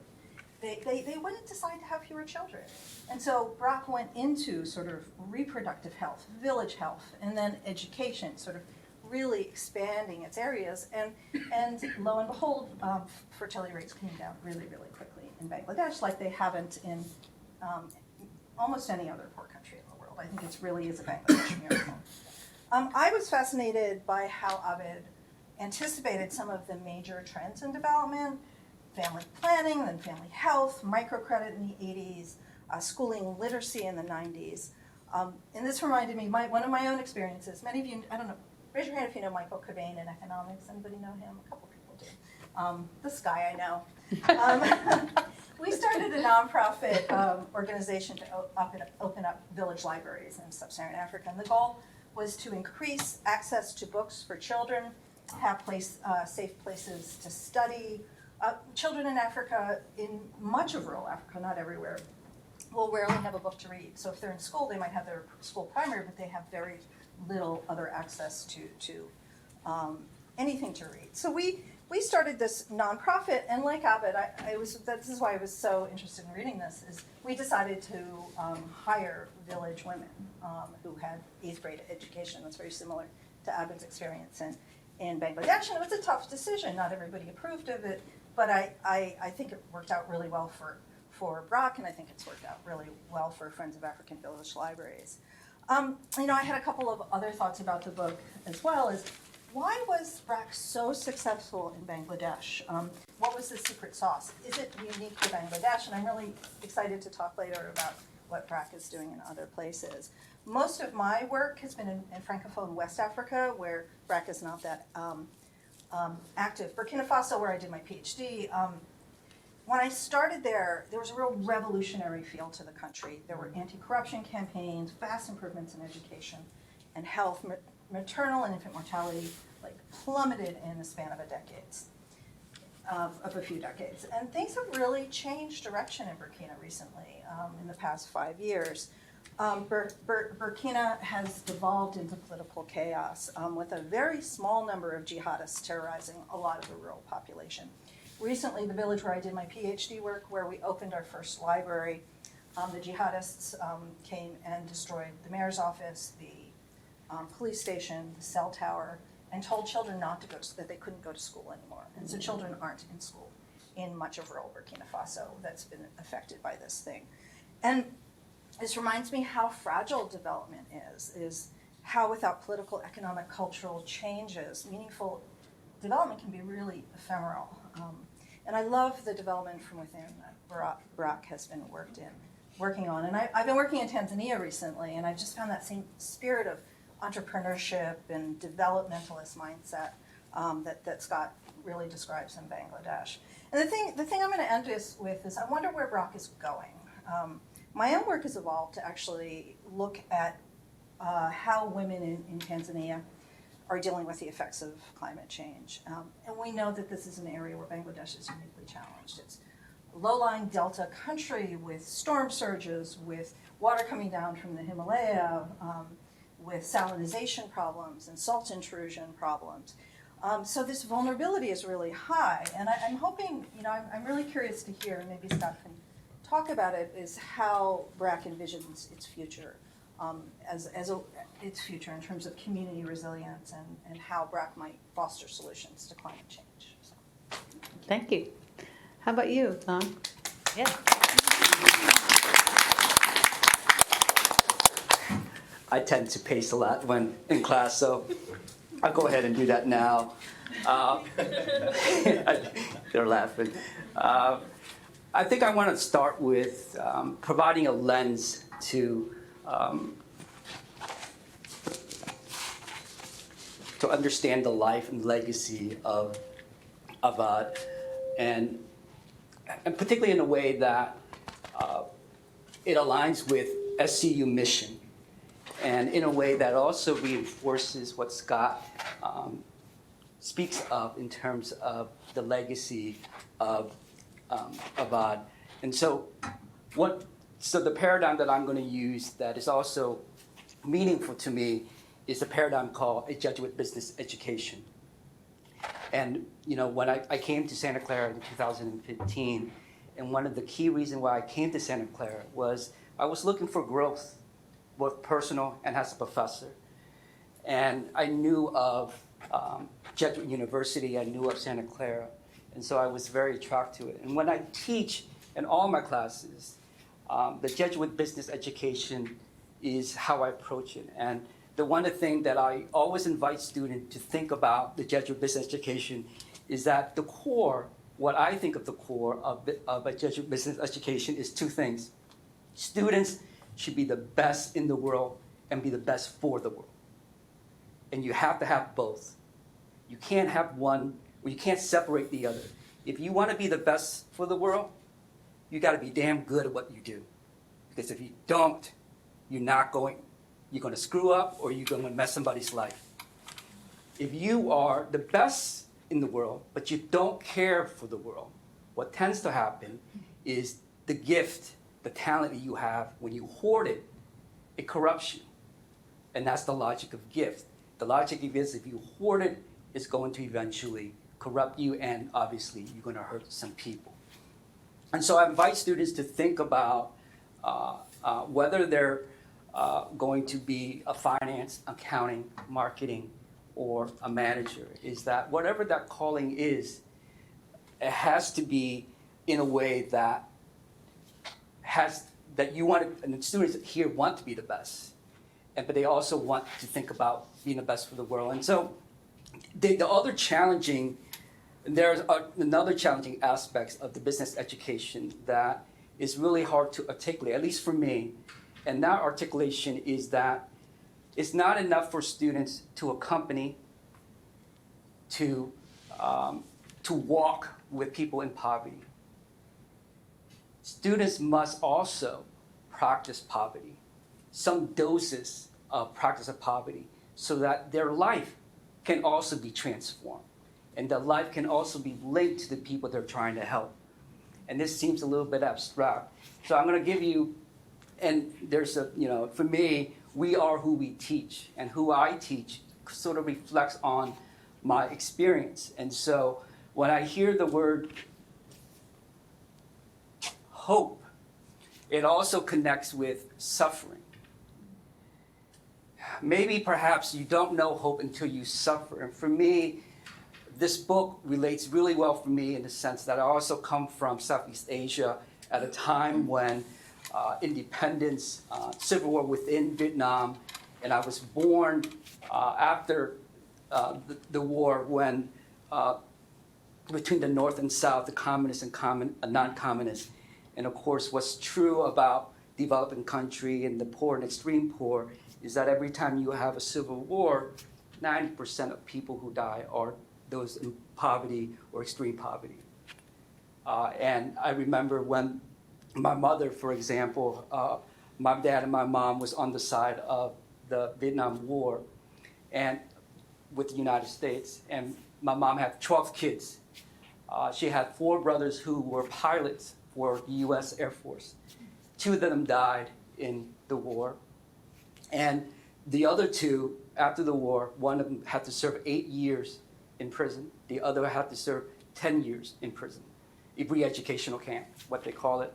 Speaker 10: they wouldn't decide to have fewer children. And so BRAC went into sort of reproductive health, village health, and then education, sort of really expanding its areas. And lo and behold, fertility rates came down really, really quickly in Bangladesh, like they haven't in almost any other poor country in the world. I think it really is a Bangladesh miracle. I was fascinated by how Abed anticipated some of the major trends in development, family planning, then family health, microcredit in the 80s, schooling literacy in the 90s. And this reminded me one of my own experiences. Many of you, I don't know, raise your hand if you know Michael Cobain in economics. Anybody know him? A couple people do. This guy I know. We started a nonprofit organization to open up village libraries in sub-Saharan Africa. And the goal was to increase access to books for children, have safe places to study. Children in Africa, in much of rural Africa, not everywhere, will rarely have a book to read. So if they're in school, they might have their school primary, but they have very little other access to anything to read. So we started this nonprofit, and like Abed, this is why I was so interested in reading this, is we decided to hire village women who had 8th grade education. That's very similar to Abed's experience in Bangladesh, and it was a tough decision. Not everybody approved of it, but I think it worked out really well for BRAC, and I think it's worked out really well for Friends of African Village Libraries. I had a couple of other thoughts about the book as well. Why was BRAC so successful in Bangladesh? What was the secret sauce? Is it unique to Bangladesh? And I'm really excited to talk later about what BRAC is doing in other places. Most of my work has been in Francophone West Africa, where BRAC is not that active. Burkina Faso, where I did my PhD, when I started there was a real revolutionary feel to the country. There were anti-corruption campaigns, vast improvements in education and health. Maternal and infant mortality plummeted in the span of a few decades. And things have really changed direction in Burkina recently, in the past 5 years. Burkina has devolved into political chaos with a very small number of jihadists terrorizing a lot of the rural population. Recently, the village where I did my PhD work, where we opened our first library, the jihadists came and destroyed the mayor's office, the police station, the cell tower, and told children that they couldn't go to school anymore. And so children aren't in school in much of rural Burkina Faso that's been affected by this thing. And this reminds me how fragile development is how without political, economic, cultural changes, meaningful development can be really ephemeral. And I love the development from within that BRAC has been working on. And I've been working in Tanzania recently, and I've just found that same spirit of entrepreneurship and developmentalist mindset that Scott really describes in Bangladesh. And the thing I'm going to end with is I wonder where BRAC is going. My own work has evolved to actually look at how women in Tanzania are dealing with the effects of climate change. And we know that this is an area where Bangladesh is uniquely challenged. It's a low-lying delta country with storm surges, with water coming down from the Himalaya, with salinization problems and salt intrusion problems. So this vulnerability is really high. And I'm hoping, I'm really curious to hear, and maybe Scott can talk about it, is how BRAC envisions its future. Its future in terms of community resilience and how BRAC might foster solutions to climate change. So.
Speaker 2: Thank you. How about you, Lon?
Speaker 1: Yeah. I tend to pace a lot when in class, so I'll go ahead and do that now. They're laughing. I think I want to start with providing a lens to understand the life and legacy of Abed, and particularly in a way that it aligns with SCU mission, and in a way that also reinforces what Scott speaks of in terms of the legacy of Abed. And so the paradigm that I'm going to use that is also meaningful to me is a paradigm called a Jesuit business education. And when I came to Santa Clara in 2015, and one of the key reasons why I came to Santa Clara was I was looking for growth, both personal and as a professor. And I knew of Jesuit University, I knew of Santa Clara, and so I was very attracted to it. And when I teach in all my classes, the Jesuit business education is how I approach it. And the one thing that I always invite students to think about the Jesuit business education is that the core, what I think of the core of a Jesuit business education is two things. Students should be the best in the world and be the best for the world. And you have to have both. You can't have one, or you can't separate the other. If you want to be the best for the world, you got to be damn good at what you do. Because if you don't, you're going to screw up or you're going to mess somebody's life. If you are the best in the world, but you don't care for the world, what tends to happen is the gift, the talent that you have, when you hoard it, it corrupts you. And that's the logic of gift. The logic of is if you hoard it, it's going to eventually corrupt you, and obviously you're going to hurt some people. And so I invite students to think about whether they're going to be a finance, accounting, marketing, or a manager, is that whatever that calling is, it has to be in a way that you want, and the students here want to be the best, but they also want to think about being the best for the world. And so there's another challenging aspects of the business education that is really hard to articulate, at least for me. And that articulation is that it's not enough for students to accompany, to walk with people in poverty. Students must also practice poverty, some doses of practice of poverty, so that their life can also be transformed, and their life can also be linked to the people they're trying to help. And this seems a little bit abstract. So I'm going to give you, and there's for me, we are who we teach, and who I teach sort of reflects on my experience. And so when I hear the word hope, it also connects with suffering. Maybe perhaps you don't know hope until you suffer. And for me, this book relates really well for me in the sense that I also come from Southeast Asia at a time when independence, civil war within Vietnam, and I was born after the war when between the North and South, the communists and non-communists. And of course, what's true about developing country and the poor and extreme poor is that every time you have a civil war, 90% of people who die are those in poverty or extreme poverty. And I remember when my mother, for example, my dad and my mom was on the side of the Vietnam War and with the United States, and my mom had 12 kids. She had 4 brothers who were pilots for the U.S. Air Force. 2 of them died in the war. And the other 2, after the war, one of them had to serve 8 years in prison. The other had to serve 10 years in prison, a re-educational camp, what they call it.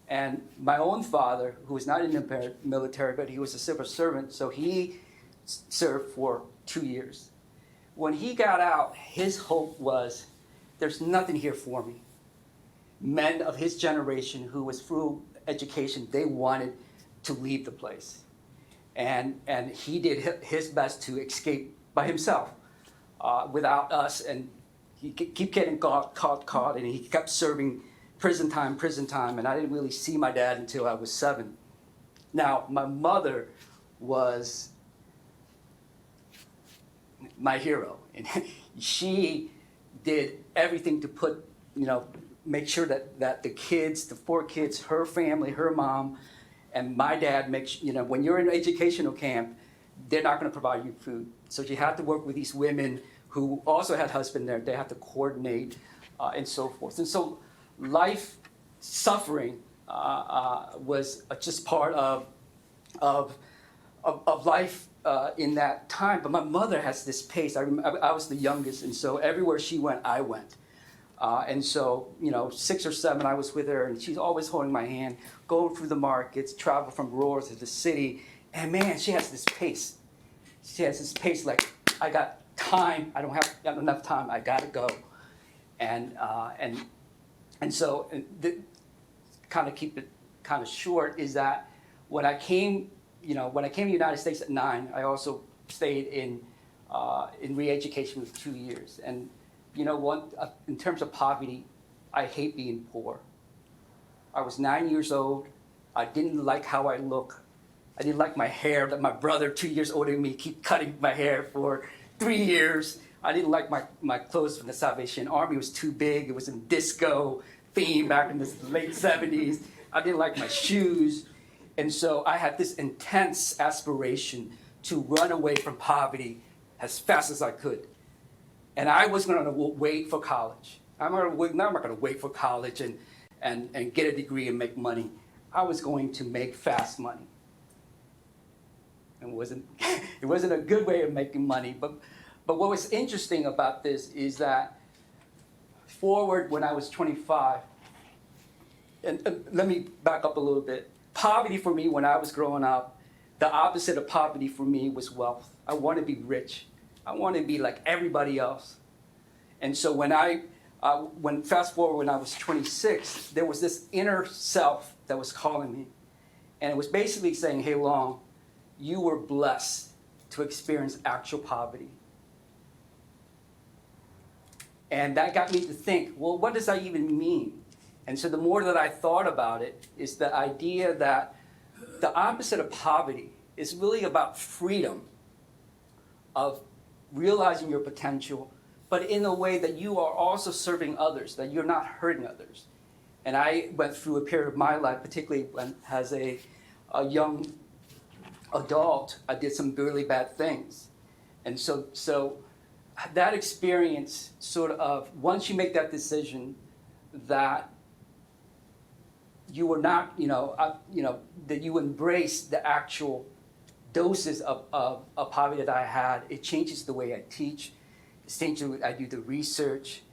Speaker 1: And my own father, who was not in the military, but he was a civil servant, so he served for 2 years. When he got out, his hope was, there's nothing here for me. Men of his generation who was through education, they wanted to leave the place. And he did his best to escape by himself without us, and he kept getting caught, and he kept serving prison time, and I didn't really see my dad until I was 7. Now, my mother was my hero, and she did everything to make sure that the kids, the 4 kids, her family, her mom, and my dad when you're in an educational camp, they're not going to provide you food. So she had to work with these women who also had husbands there. They had to coordinate and so forth. And so life suffering was just part of life in that time. But my mother has this pace. I was the youngest, and so everywhere she went, I went. And so, 6 or 7, I was with her, and she's always holding my hand, going through the markets, travel from rural to the city. And man, she has this pace. She has this pace like, I got time, I don't have enough time, I gotta go. And so, kind of keep it kind of short, is that when I came when I came to the United States at 9, I also stayed in re-education for 2 years. And in terms of poverty, I hate being poor. I was 9 years old. I didn't like how I look. I didn't like my hair that my brother, 2 years older than me, keep cutting my hair for 3 years. I didn't like my clothes from the Salvation Army. It was too big. It was in disco theme back in the late 70s. I didn't like my shoes. And so I had this intense aspiration to run away from poverty as fast as I could. And I was going to wait for college. I'm not going to wait for college and get a degree and make money. I was going to make fast money. And it wasn't a good way of making money. But what was interesting about this is that forward when I was 25, and let me back up a little bit. Poverty for me when I was growing up, the opposite of poverty for me was wealth. I want to be rich. I want to be like everybody else. And so when fast forward when I was 26, there was this inner self that was calling me. And it was basically saying, hey, Long, you were blessed to experience actual poverty. And that got me to think, well, what does that even mean? And so the more that I thought about it, is the idea that the opposite of poverty is really about freedom of realizing your potential, but in a way that you are also serving others, that you're not hurting others. And I went through a period of my life, particularly when as a young adult, I did some really bad things. And so that experience sort of, once you make that decision that you were not, that you embrace the actual doses of poverty that I had, it changes the way I teach. It changes the way I do the research.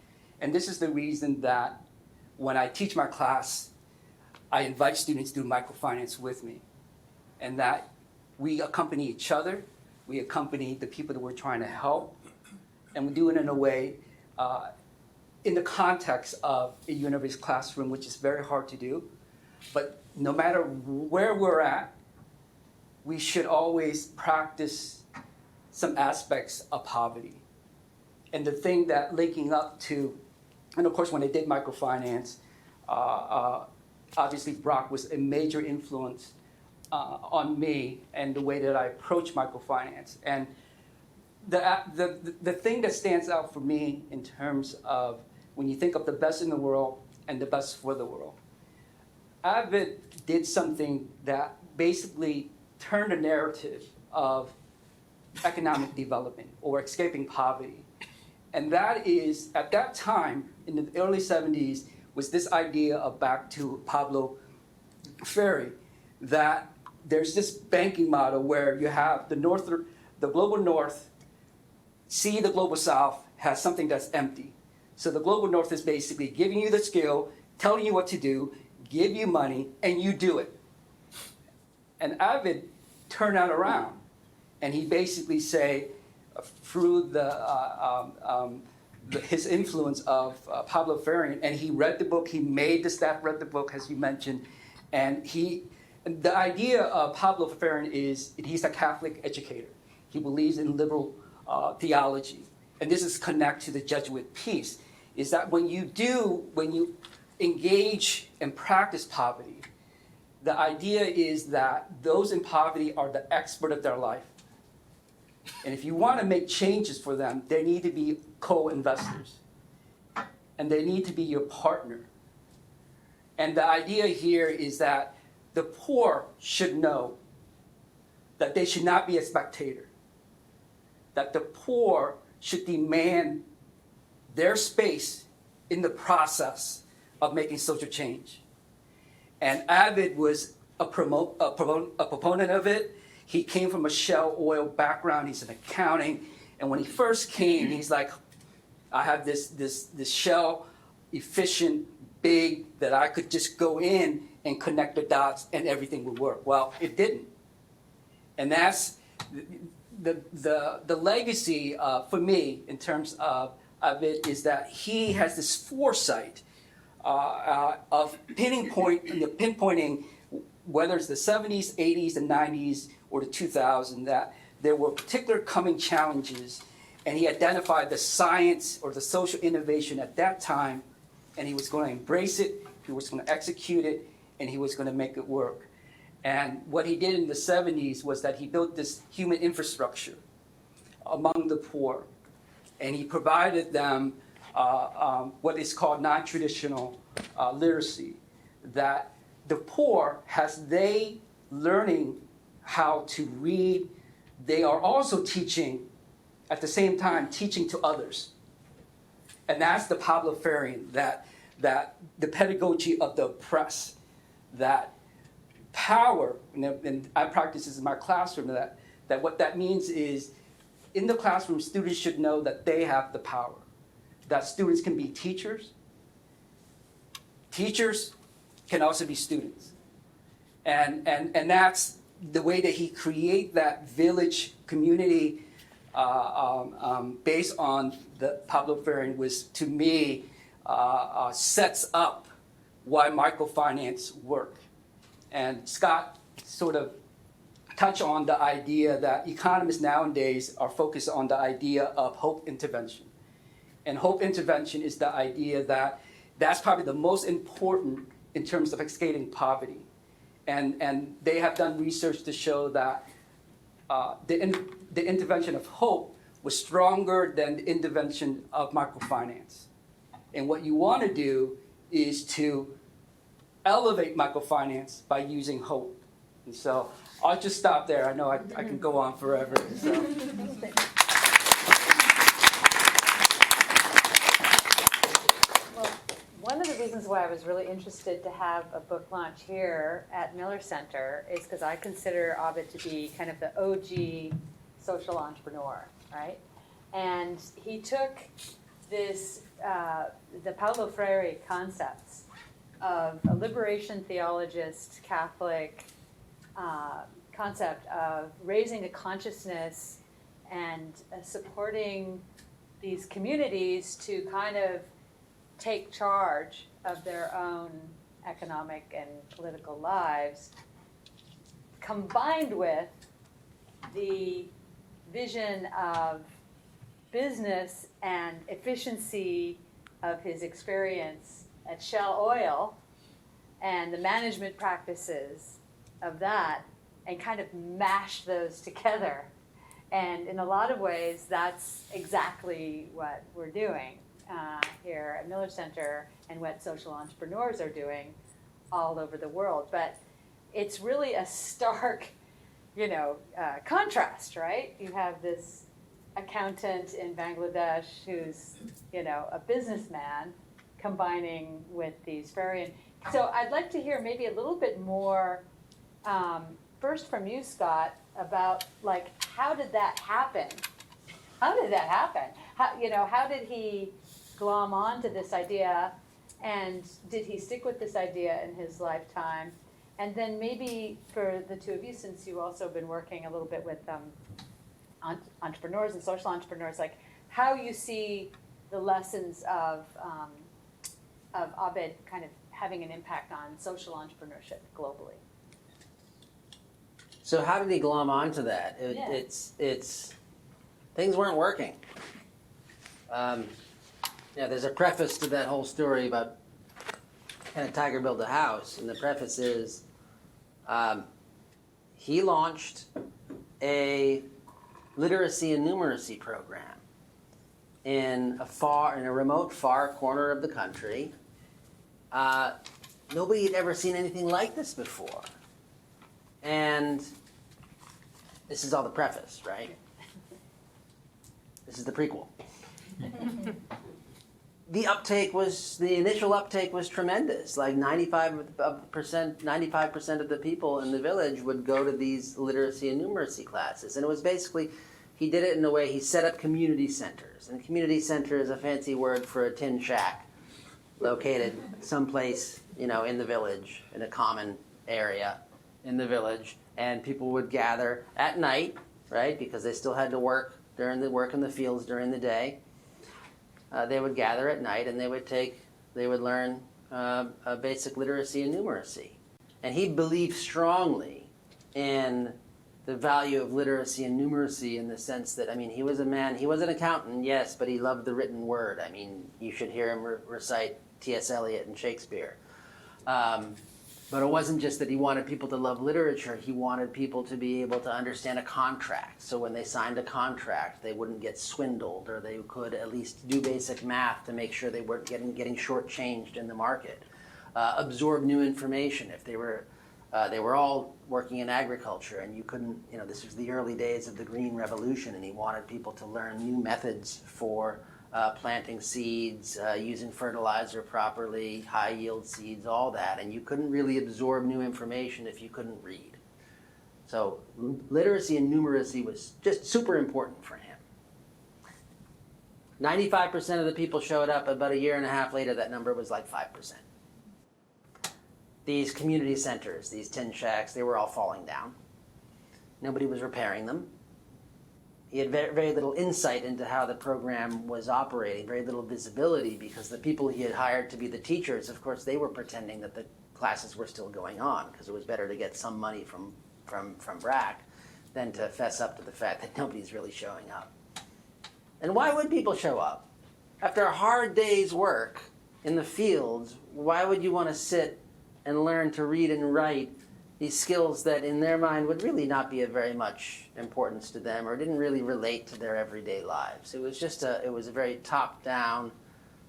Speaker 1: And this is the reason that when I teach my class, I invite students to do microfinance with me. And that we accompany each other, we accompany the people that we're trying to help, and we do it in a way in the context of a university classroom, which is very hard to do. But no matter where we're at, we should always practice some aspects of poverty. And the thing that linking up to, and of course when I did microfinance, obviously BRAC was a major influence on me and the way that I approach microfinance. And the thing that stands out for me in terms of when you think of the best in the world and the best for the world, Abed did something that basically turned a narrative of economic development or escaping poverty. And that is, at that time, in the early 70s, was this idea of, back to Pablo Freire, that there's this banking model where you have the global north see the global south has something that's empty. So the global north is basically giving you the skill, telling you what to do, give you money, and you do it. And Abed turned that around, and he basically say, through his influence of Pablo Freire, and he read the book, he made the staff read the book, as you mentioned, and the idea of Pablo Freire is he's a Catholic educator. He believes in liberal theology, and this is connect to the Jesuit piece, is that when you engage and practice poverty, the idea is that those in poverty are the expert of their life. And if you want to make changes for them, they need to be co-investors. And they need to be your partner. And the idea here is that the poor should know that they should not be a spectator. That the poor should demand their space in the process of making social change. And Abed was a proponent of it. He came from a Shell oil background. He's in accounting. And when he first came, he's like, I have this Shell efficient, big, that I could just go in and connect the dots and everything would work. Well, it didn't. And that's the legacy for me in terms of it is that he has this foresight of pinpointing whether it's the 70s, 80s, and 90s,
Speaker 11: or the 2000 that there were particular coming challenges, and he identified the science or the social innovation at that time, and he was going to embrace it, he was going to execute it, and he was going to make it work. And what he did in the 70s was that he built this human infrastructure among the poor, and he provided them what is called non-traditional literacy, that the poor, as they learning how to read, they are also teaching, at the same time, teaching to others. And that's the Pablo Freire, that the pedagogy of the oppressed, that power, and I practice this in my classroom, that what that means is, in the classroom, students should know that they have the power, that students can be teachers. Teachers can also be students. And that's the way that he create that village community based on the Pablo Freire was, to me, sets up why microfinance work. And Scott sort of touched on the idea that economists nowadays are focused on the idea of hope intervention. And hope intervention is the idea that that's probably the most important in terms of escaping poverty. And they have done research to show that the intervention of hope was stronger than the intervention of microfinance. And what you want to do is to elevate microfinance by using hope. And so I'll just stop there. I know I can go on forever. So.
Speaker 2: Well, one of the reasons why I was really interested to have a book launch here at Miller Center is because I consider Abed to be kind of the OG social entrepreneur, right? And he took this, the Paulo Freire concepts of a liberation theologist, Catholic concept of raising a consciousness and supporting these communities to kind of take charge of their own economic and political lives, combined with the vision of business and efficiency of his experience at Shell Oil and the management practices of that, and kind of mash those together. And in a lot of ways, that's exactly what we're doing here at Miller Center and what social entrepreneurs are doing all over the world. But it's really a stark, contrast, right? You have this accountant in Bangladesh who's, a businessman combining with these Freirean. So I'd like to hear maybe a little bit more, first from you, Scott, about how did that happen? How did that happen? How did he glom on to this idea, and did he stick with this idea in his lifetime? And then maybe for the two of you, since you've also been working a little bit with entrepreneurs and social entrepreneurs, how you see the lessons of Abed kind of having an impact on social entrepreneurship globally.
Speaker 4: So how did he glom onto that? It's things weren't working. There's a preface to that whole story about Can a Tiger Build a House? And the preface is he launched a literacy and numeracy program in a remote, far corner of the country. Nobody had ever seen anything like this before. And this is all the preface, right? This is the prequel. The initial uptake was tremendous. 95% of the people in the village would go to these literacy and numeracy classes. And it was basically, he did it in a way, he set up community centers. And a community center is a fancy word for a tin shack located someplace, in the village, in a common area in the village. And people would gather at night, right, because they still had to work in the fields during the day. They would gather at night and they would learn basic literacy and numeracy. And he believed strongly in the value of literacy and numeracy in the sense that, I mean, he was a man, he was an accountant, yes, but he loved the written word. I mean, you should hear him recite T.S. Eliot and Shakespeare. But it wasn't just that he wanted people to love literature, he wanted people to be able to understand a contract. So when they signed a contract, they wouldn't get swindled, or they could at least do basic math to make sure they weren't getting shortchanged in the market. Absorb new information. If they were all working in agriculture, and you couldn't, this was the early days of the Green Revolution, and he wanted people to learn new methods for planting seeds, using fertilizer properly, high yield seeds, all that. And you couldn't really absorb new information if you couldn't read. So literacy and numeracy was just super important for him. 95% of the people showed up. About a year and a half later, that number was like 5%. These community centers, these tin shacks, they were all falling down. Nobody was repairing them. He had very little insight into how the program was operating, very little visibility, because the people he had hired to be the teachers, of course, they were pretending that the classes were still going on, because it was better to get some money from BRAC than to fess up to the fact that nobody's really showing up. And why would people show up? After a hard day's work in the fields, why would you want to sit and learn to read and write these skills that in their mind would really not be of very much importance to them, or didn't really relate to their everyday lives? It was just it was a very top-down,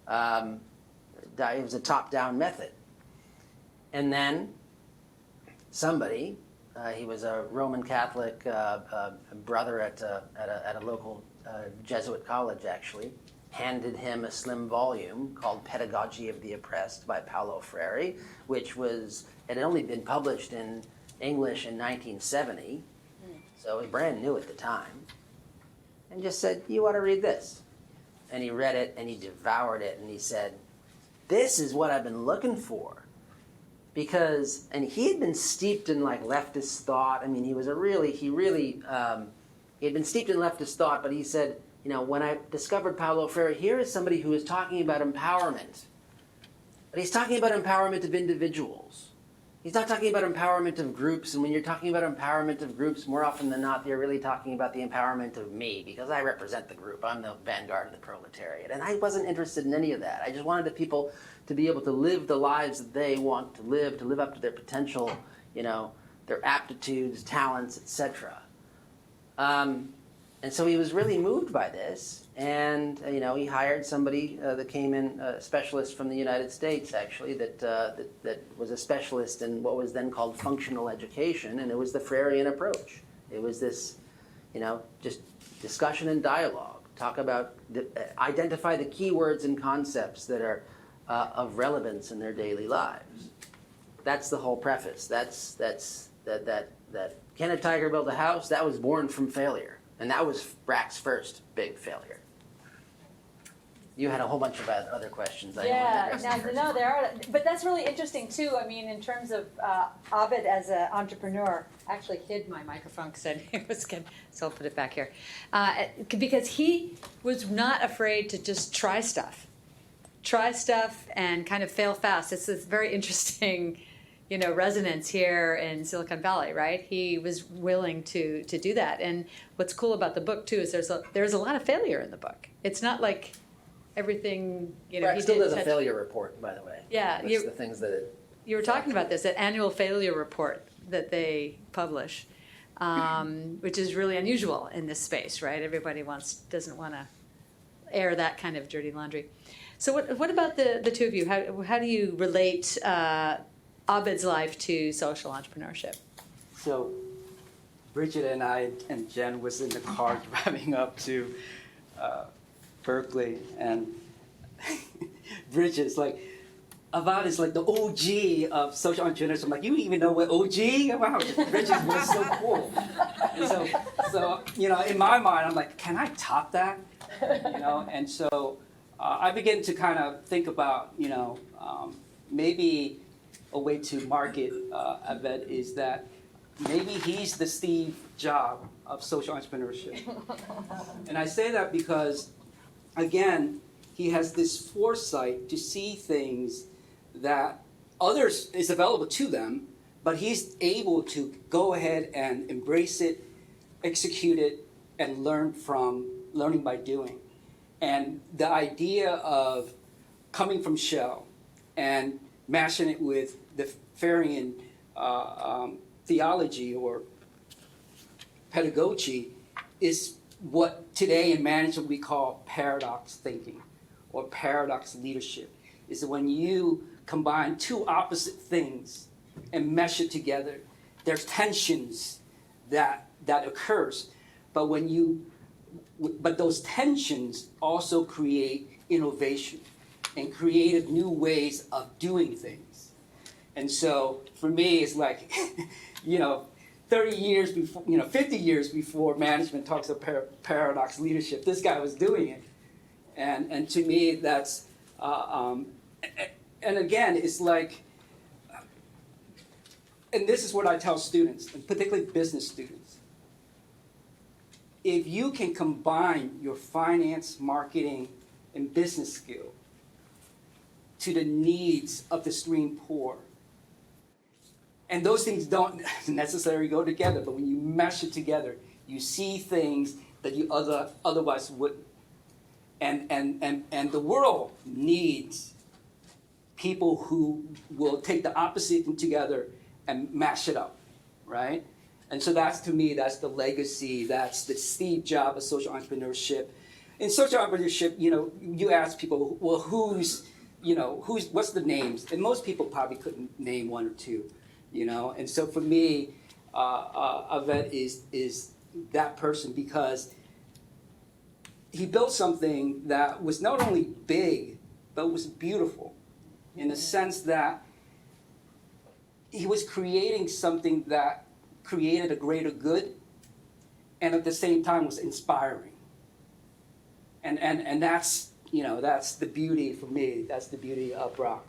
Speaker 4: it was a top-down method. And then somebody, he was a Roman Catholic brother at a local Jesuit college, actually, handed him a slim volume called Pedagogy of the Oppressed by Paulo Freire, which had only been published in English in 1970, so it was brand new at the time, and just said, you ought to read this. And he read it, and he devoured it, and he said, this is what I've been looking for. And he had been steeped in like leftist thought. I mean, he had been steeped in leftist thought, but he said, when I discovered Paulo Freire, here is somebody who is talking about empowerment. But he's talking about empowerment of individuals. He's not talking about empowerment of groups. And when you're talking about empowerment of groups, more often than not, you're really talking about the empowerment of me, because I represent the group. I'm the vanguard of the proletariat. And I wasn't interested in any of that. I just wanted the people to be able to live the lives that they want to live up to their potential, their aptitudes, talents, etc. And so he was really moved by this, and he hired somebody that came in, a specialist from the United States, actually, that was a specialist in what was then called functional education, and it was the Freirean approach. It was this, just discussion and dialogue. Talk about, identify the key words and concepts that are of relevance in their daily lives. That's the whole preface. That can a tiger build a house? That was born from failure. And that was BRAC's first big failure. You had a whole bunch of other questions.
Speaker 2: There are, but that's really interesting too. I mean, in terms of Abed as an entrepreneur, I actually hid my microphone because I knew it was good, so I'll put it back here. Because he was not afraid to just try stuff and kind of fail fast. It's this very interesting resonance here in Silicon Valley, right? He was willing to do that. And what's cool about the book, too, is there's a lot of failure in the book. It's not like everything,
Speaker 4: Right,
Speaker 2: he
Speaker 4: still
Speaker 2: did.
Speaker 4: Does a failure report, by the way.
Speaker 2: Yeah.
Speaker 4: That's the things that
Speaker 2: you were talking about this, that annual failure report that they publish, which is really unusual in this space, right? Everybody doesn't want to air that kind of dirty laundry. So what about the two of you? How do you relate Abed's life to social entrepreneurship?
Speaker 11: So Brigit and I and Jen was in the car driving up to Berkeley, and Brigit's like, Abed is like the OG of social entrepreneurs. I'm like, you even know what OG? Wow, Brigit was so cool. And so in my mind, I'm like, can I top that? And so I began to kind of think about, maybe a way to market Abed is that maybe he's the Steve Jobs of social entrepreneurship. And I say that because, again, he has this foresight to see things that others is available to them, but he's able to go ahead and embrace it execute it, and learning by doing. And the idea of coming from Shell and mashing it with the Farian theology or pedagogy is what today in management we call paradox thinking or paradox leadership. Is when you combine two opposite things and mesh it together, there's tensions that occurs. But those tensions also create innovation and creative new ways of doing things. And so for me, it's like, 30 years before, 50 years before management talks of paradox leadership, this guy was doing it. And to me, that's, and again, it's like, and this is what I tell students, and particularly business students. If you can combine your finance, marketing, and business skill to the needs of the stream poor, and those things don't necessarily go together, but when you mesh it together, you see things that you otherwise wouldn't. And the world needs people who will take the opposite thing together and mash it up, right? And so that's, to me, that's the legacy, that's the Steve Jobs of social entrepreneurship. In social entrepreneurship, you ask people, well, what's the names? And most people probably couldn't name one or two, And so for me, Abed is that person because he built something that was not only big, but was beautiful in the sense that he was creating something that created a greater good and at the same time was inspiring. And that's, that's the beauty for me. That's the beauty of BRAC.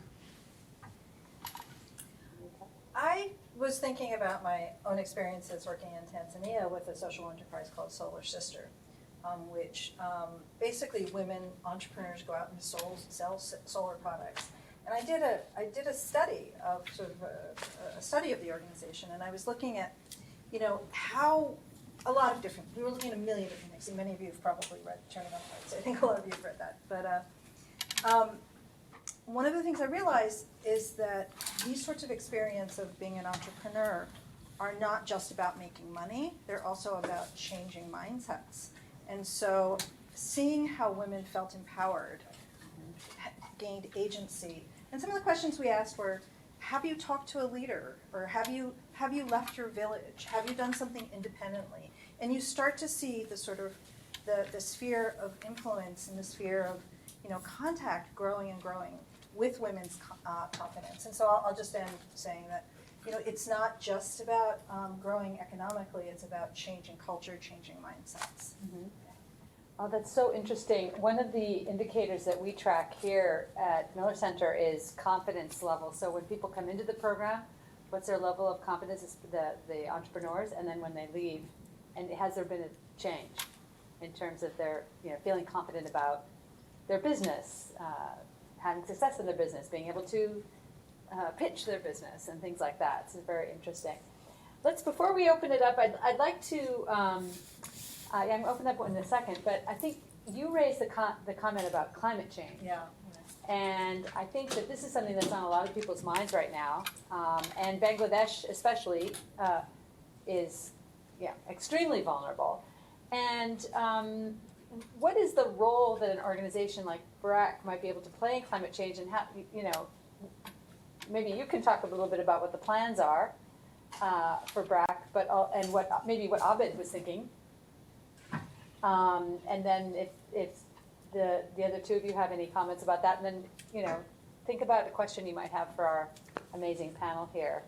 Speaker 10: I was thinking about my own experiences working in Tanzania with a social enterprise called Solar Sister, which basically women entrepreneurs go out and sell solar products. And I did a study of a study of the organization, and I was looking at, how a lot of different. We were looking at a million different things, and many of you have probably read Turning on Hearts. I think a lot of you have read that. But one of the things I realized is that these sorts of experience of being an entrepreneur are not just about making money. They're also about changing mindsets. And so seeing how women felt empowered, gained agency. And some of the questions we asked were, have you talked to a leader? Or have you left your village? Have you done something independently? And you start to see the sort of the sphere of influence and the sphere of contact growing and growing with women's confidence. And so I'll just end saying that it's not just about growing economically, it's about changing culture, changing mindsets.
Speaker 2: Mm-hmm. Oh, that's so interesting. One of the indicators that we track here at Miller Center is confidence level. So when people come into the program, what's their level of confidence, is the entrepreneurs, and then when they leave, and has there been a change in terms of their feeling confident about their business, having success in their business, being able to pitch their business and things like that. It's very interesting. Before we open it up, I'd like to, I'm going to open that one in a second, but I think you raised the comment about climate change.
Speaker 10: Yeah.
Speaker 2: And I think that this is something that's on a lot of people's minds right now. And Bangladesh especially is extremely vulnerable. And what is the role that an organization like BRAC might be able to play in climate change, and how, maybe you can talk a little bit about what the plans are for BRAC, and what Abed was thinking. And then if the other two of you have any comments about that, and then think about a question you might have for our amazing panel here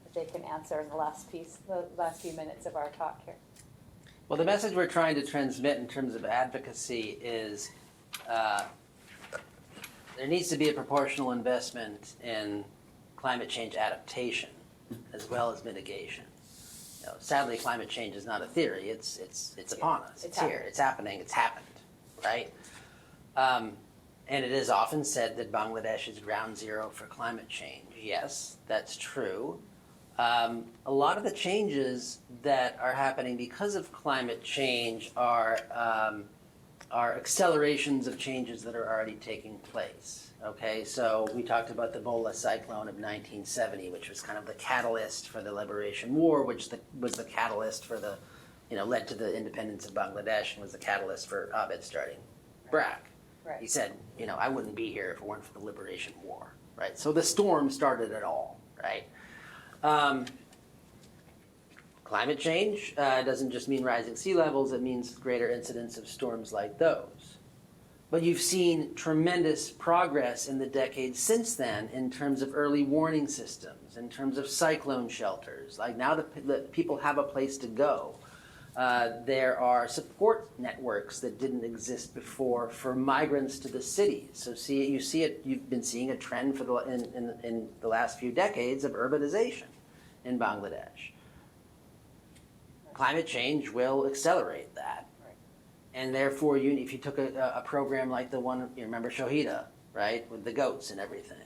Speaker 2: that they can answer in the last few minutes of our talk here.
Speaker 4: Well, the message we're trying to transmit in terms of advocacy is there needs to be a proportional investment in climate change adaptation as well as mitigation. Sadly, climate change is not a theory. It's upon us. It's here. It's happening. It's happened, right? And it is often said that Bangladesh is ground zero for climate change. Yes, that's true. A lot of the changes that are happening because of climate change are accelerations of changes that are already taking place. Okay, so we talked about the Bola cyclone of 1970, which was kind of the catalyst for the Liberation War, which was the catalyst for the, led to the independence of Bangladesh and was the catalyst for Abed starting BRAC.
Speaker 2: Right.
Speaker 4: He said, I wouldn't be here if it weren't for the Liberation War, right? So the storm started it all, right? Climate change doesn't just mean rising sea levels, it means greater incidence of storms like those. But you've seen tremendous progress in the decades since then in terms of early warning systems, in terms of cyclone shelters. Like now the people have a place to go. There are support networks that didn't exist before for migrants to the cities. So you've been seeing a trend for in the last few decades of urbanization in Bangladesh. Climate change will accelerate that. And therefore, if you took a program like the one, you remember Shohida, right, with the goats and everything.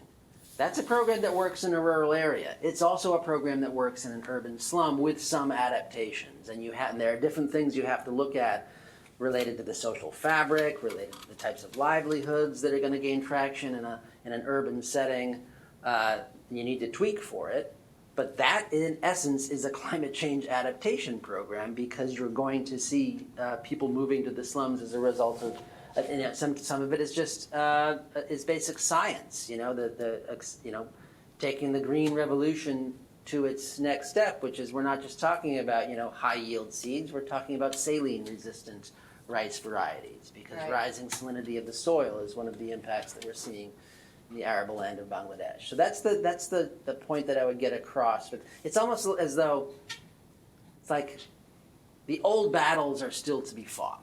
Speaker 4: That's a program that works in a rural area. It's also a program that works in an urban slum with some adaptations. And there are different things you have to look at related to the social fabric, related to the types of livelihoods that are going to gain traction in an urban setting. You need to tweak for it. But that, in essence, is a climate change adaptation program because you're going to see people moving to the slums as a result of, some of it is just is basic science. Taking the green revolution to its next step, which is we're not just talking about high yield seeds. We're talking about saline resistant rice varieties because rising salinity of the soil is one of the impacts that we're seeing in the arable land of Bangladesh. So that's the point that I would get across. But it's almost as though it's like the old battles are still to be fought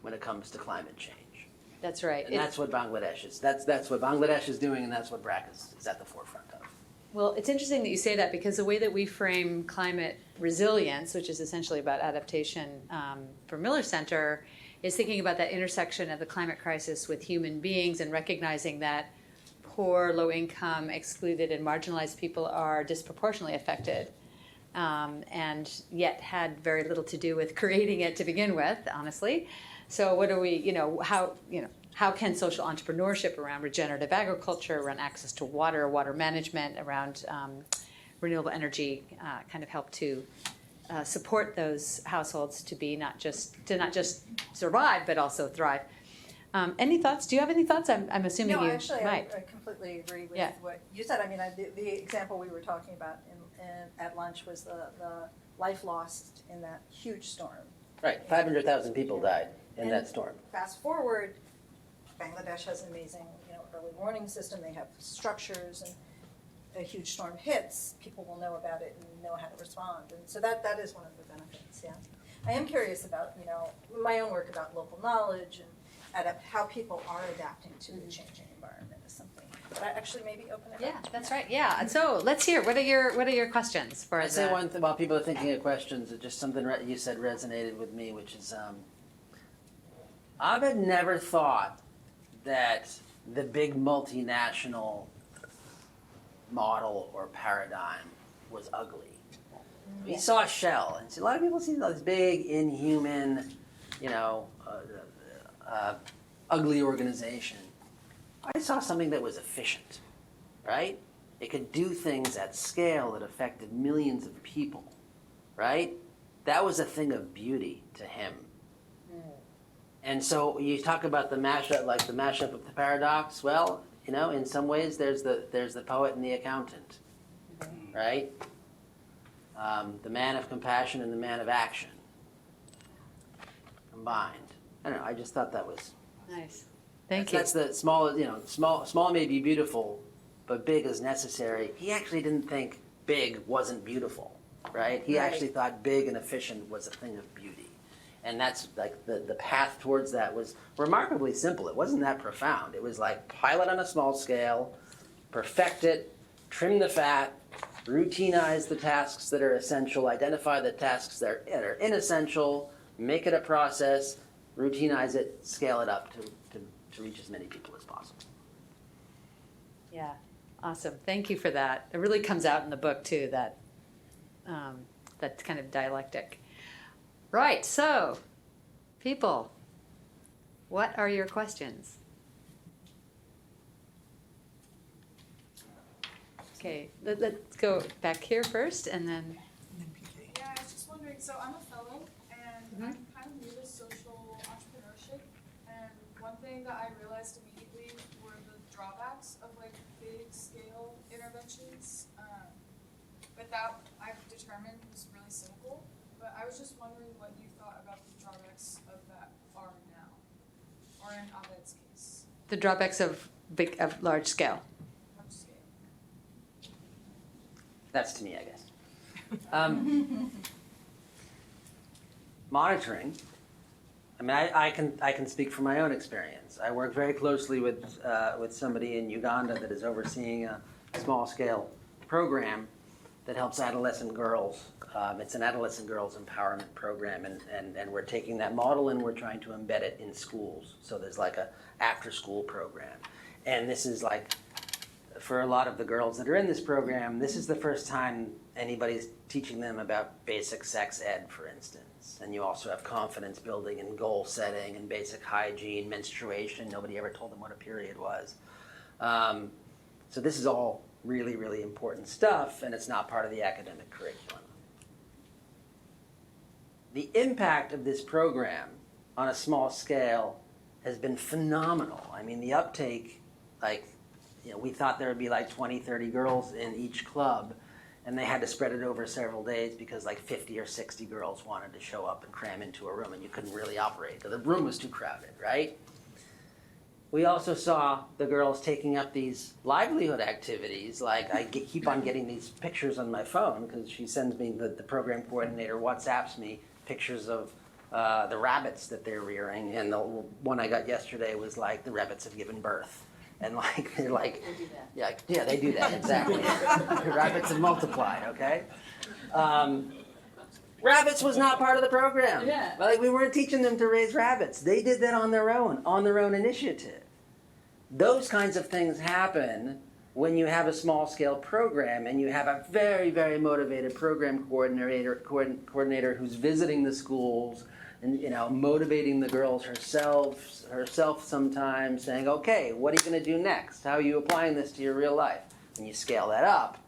Speaker 4: when it comes to climate change.
Speaker 2: That's right.
Speaker 4: And that's what Bangladesh is. That's what Bangladesh is doing, and that's what BRAC is at the forefront of.
Speaker 2: Well, it's interesting that you say that because the way that we frame climate resilience, which is essentially about adaptation for Miller Center, is thinking about that intersection of the climate crisis with human beings and recognizing that poor, low-income, excluded, and marginalized people are disproportionately affected and yet had very little to do with creating it to begin with, honestly. So what do we, how can social entrepreneurship around regenerative agriculture, around access to water management, around renewable energy kind of help to support those households to not just survive, but also thrive. Any thoughts? Do you have any thoughts? I'm assuming
Speaker 10: no,
Speaker 2: you
Speaker 10: actually,
Speaker 2: might.
Speaker 10: I completely agree with what you said. I mean, the example we were talking about at lunch was the life lost in that huge storm.
Speaker 4: Right, 500,000 people died in that storm.
Speaker 10: Fast forward, Bangladesh has an amazing, early warning system. They have structures, and a huge storm hits, people will know about it and know how to respond. And so that is one of the benefits, yeah. I am curious about, my own work about local knowledge and how people are adapting to the changing environment is something. But I actually maybe open it up.
Speaker 2: Yeah, that's right. Yeah. And so let's hear. What are your questions for
Speaker 4: I'd say one thing while people are thinking of questions, just something you said resonated with me, which is Abed never thought that the big multinational model or paradigm was ugly. We saw Shell, and a lot of people see this big, inhuman, ugly organization. I saw something that was efficient, right? It could do things at scale that affected millions of people, right? That was a thing of beauty to him. And so you talk about the mashup, like the mashup of the paradox. Well, in some ways, there's the poet and the accountant, right? The man of compassion and the man of action combined. I don't know. I just thought that was
Speaker 2: nice. Thank you.
Speaker 4: That's the small. Small may be beautiful, but big is necessary. He actually didn't think big wasn't beautiful, right? He actually thought big and efficient was a thing of beauty. And that's like the path towards that was remarkably simple. It wasn't that profound. It was like pilot on a small scale, perfect it, trim the fat, routinize the tasks that are essential, identify the tasks that are inessential, make it a process, routinize it, scale it up to reach as many people as possible.
Speaker 2: Yeah. Awesome. Thank you for that. It really comes out in the book too, that kind of dialectic. Right. So, people, what are your questions? Okay, let's go back here first, and then.
Speaker 5: Yeah, I was just wondering, so I'm a fellow, and I'm kind of new to social entrepreneurship, and one thing that I realized immediately were the drawbacks of like big scale interventions, but that I've determined was really cynical, but I was just wondering what you thought about the drawbacks of that are now, or in Abed's case.
Speaker 2: The drawbacks of large scale.
Speaker 5: Large scale.
Speaker 4: That's to me, I guess. Monitoring. I mean, I can speak from my own experience. I work very closely with somebody in Uganda that is overseeing a small-scale program that helps adolescent girls. It's an adolescent girls empowerment program, and we're taking that model and we're trying to embed it in schools. So there's like a after-school program, and this is like, for a lot of the girls that are in this program, this is the first time anybody's teaching them about basic sex ed, for instance. And you also have confidence building and goal setting and basic hygiene, menstruation. Nobody ever told them what a period was. So this is all really, really important stuff, and it's not part of the academic curriculum. The impact of this program on a small scale has been phenomenal. I mean, the uptake, we thought there would be like 20, 30 girls in each club, and they had to spread it over several days because like 50 or 60 girls wanted to show up and cram into a room, and you couldn't really operate. The room was too crowded, right? We also saw the girls taking up these livelihood activities. Like I keep on getting these pictures on my phone because she sends me, the program coordinator WhatsApps me pictures of the rabbits that they're rearing. And the one I got yesterday was like, the rabbits have given birth. And like, they're like, they do that. Yeah, they do that, exactly. The rabbits have multiplied, okay? Rabbits was not part of the program. Yeah. Like, we weren't teaching them to raise rabbits. They did that on their own initiative. Those kinds of things happen when you have a small-scale program and you have a very, very motivated program coordinator who's visiting the schools and motivating the girls herself sometimes, saying, okay, what are you going to do next? How are you applying this to your real life? When you scale that up,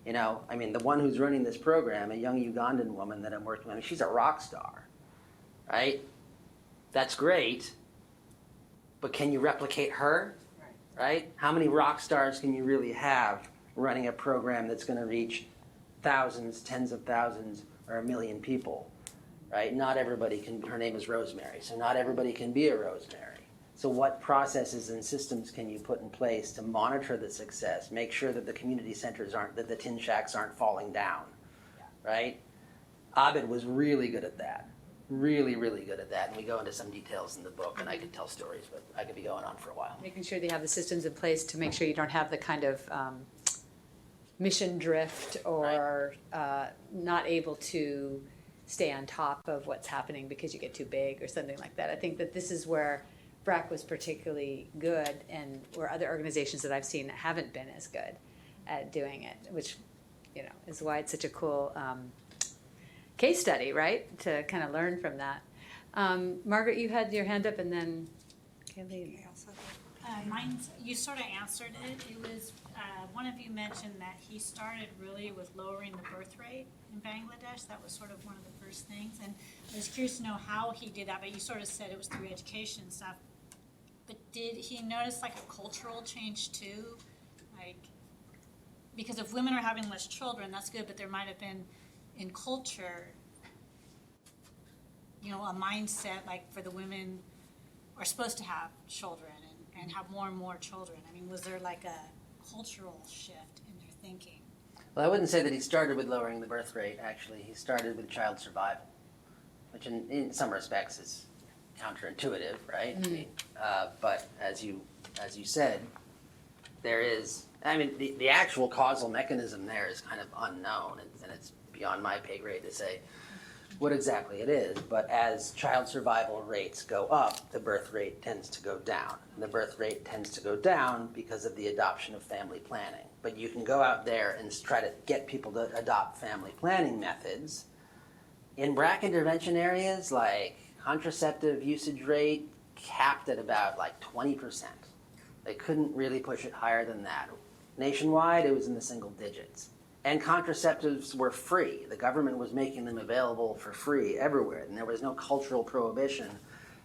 Speaker 4: the one who's running this program, a young Ugandan woman that I'm working with, she's a rock star, right? That's great, but can you replicate her? Right? How many rock stars can you really have running a program that's going to reach thousands, tens of thousands, or 1 million people? Right? Not everybody can. Her name is Rosemary, so not everybody can be a Rosemary. So what processes and systems can you put in place to monitor the success, make sure that the community centers that the tin shacks aren't falling down, right? Abed was really good at that. Really, really good at that. And we go into some details in the book, and I could tell stories, but I could be going on for a while.
Speaker 2: Making sure they have the systems in place to make sure you don't have the kind of mission drift or not able to stay on top of what's happening because you get too big or something like that. I think that this is where BRAC was particularly good, and where other organizations that I've seen haven't been as good at doing it, which is why it's such a cool case study, right? To kind of learn from that. Margaret, you had your hand up, and then Kaylee.
Speaker 12: Mine's, you sort of answered it. It was, one of you mentioned that he started really with lowering the birth rate in Bangladesh. That was sort of one of the first things. And I was curious to know how he did that, but you sort of said it was through education and stuff. But did he notice like a cultural change too? Like, because if women are having less children, that's good, but there might have been in culture, a mindset like for the women are supposed to have children and have more and more children. I mean, was there like a cultural shift in their thinking?
Speaker 4: Well, I wouldn't say that he started with lowering the birth rate, actually. He started with child survival, which in some respects is counterintuitive, right? Mm-hmm. But as you said, there is, the actual causal mechanism there is kind of unknown, and it's beyond my pay grade to say. what exactly it is, but as child survival rates go up, the birth rate tends to go down. And the birth rate tends to go down because of the adoption of family planning. But you can go out there and try to get people to adopt family planning methods. In BRAC intervention areas, like contraceptive usage rate capped at about like 20%. They couldn't really push it higher than that. Nationwide, it was in the single digits. And contraceptives were free. The government was making them available for free everywhere, and there was no cultural prohibition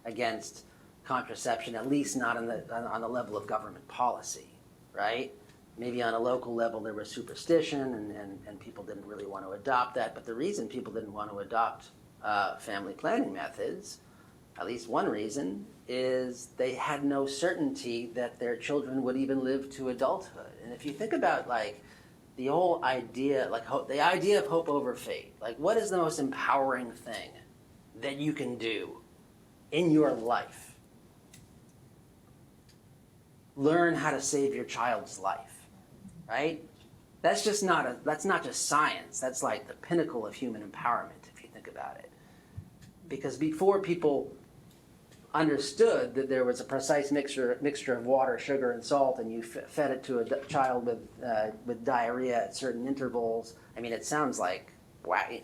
Speaker 4: against contraception, at least not on the level of government policy, right? Maybe on a local level there was superstition, and people didn't really want to adopt that. But the reason people didn't want to adopt family planning methods, at least one reason, is they had no certainty that their children would even live to adulthood. And if you think about like the whole idea, like the idea of hope over fate, like what is the most empowering thing that you can do in your life? Learn how to save your child's life, right? That's not just science. That's like the pinnacle of human empowerment, if you think about it. Because before people understood that there was a precise mixture of water, sugar, and salt, and you fed it to a child with diarrhea at certain intervals. I mean, it sounds like quackery.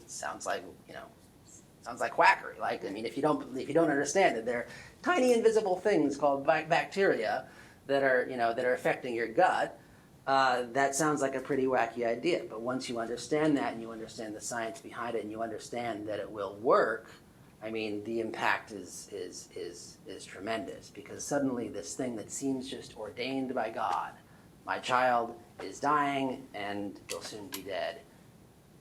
Speaker 4: Like, I mean, if you don't understand that there are tiny invisible things called bacteria that are affecting your gut, that sounds like a pretty wacky idea. But once you understand that, and you understand the science behind it, and you understand that it will work, I mean, the impact is tremendous, because suddenly this thing that seems just ordained by God, my child is dying and will soon be dead,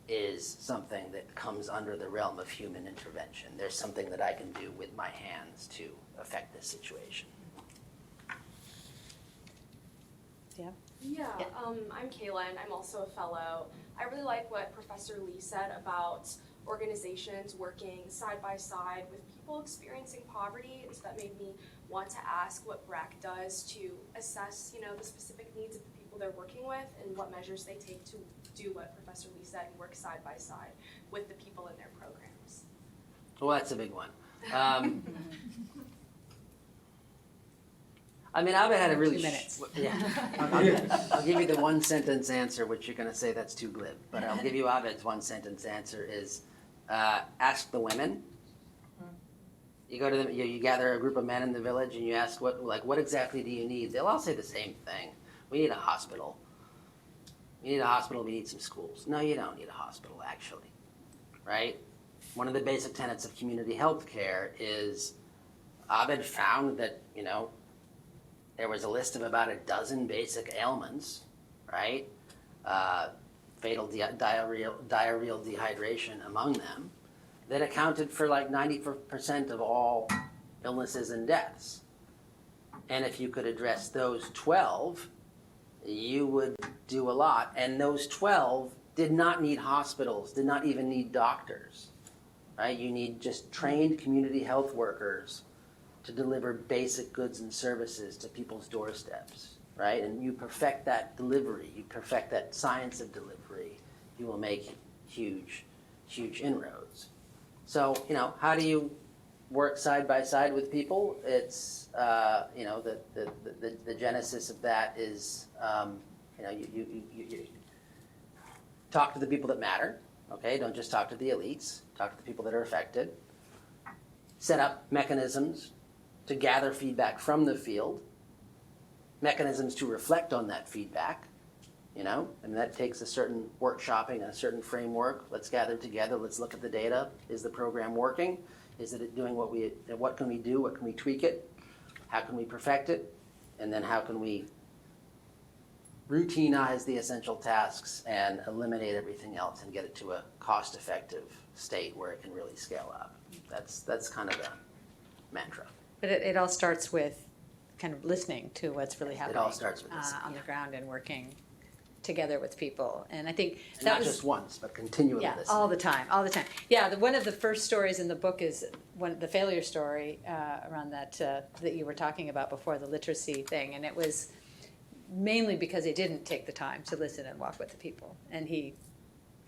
Speaker 4: is something that comes under the realm of human intervention. There's something that I can do with my hands to affect this situation.
Speaker 13: Yeah, I'm Kayla, and I'm also a fellow. I really like what Professor Lee said about organizations working side by side with people experiencing poverty, and so that made me want to ask what BRAC does to assess, the specific needs of the people they're working with, and what measures they take to do what Professor Lee said and work side by side with the people in their programs.
Speaker 4: Well, that's a big one. I mean, Abed had a really
Speaker 2: 2 minutes.
Speaker 4: I'll give you the one sentence answer, which you're going to say that's too glib. But I'll give you Abed's one sentence answer is ask the women. You go to them, you gather a group of men in the village, and you ask what exactly do you need? They'll all say the same thing. We need a hospital. We need a hospital. We need some schools. No, you don't need a hospital, actually, right? One of the basic tenets of community health care is Abed found that there was a list of about a dozen basic ailments, right? Fatal diarrheal dehydration among them, that accounted for like 90% of all illnesses and deaths. And if you could address those 12, you would do a lot. And those 12 did not need hospitals, did not even need doctors, right? You need just trained community health workers to deliver basic goods and services to people's doorsteps, right? And you perfect that delivery, you perfect that science of delivery, you will make huge, huge inroads. So, how do you work side by side with people? It's, the genesis of that is, you talk to the people that matter, okay? Don't just talk to the elites, talk to the people that are affected. Set up mechanisms to gather feedback from the field, mechanisms to reflect on that feedback, and that takes a certain workshopping and a certain framework. Let's gather together, let's look at the data. Is the program working? Is it doing what can we do? What can we tweak it? How can we perfect it? And then how can we routinize the essential tasks and eliminate everything else and get it to a cost-effective state where it can really scale up? That's kind of the mantra.
Speaker 2: But it all starts with kind of listening to what's really happening.
Speaker 4: It all starts with listening,
Speaker 2: on the ground and working together with people. And I think
Speaker 4: and not just once, but continually listening.
Speaker 2: all the time. Yeah, one of the first stories in the book is the failure story around that you were talking about before, the literacy thing. And it was mainly because he didn't take the time to listen and walk with the people. And he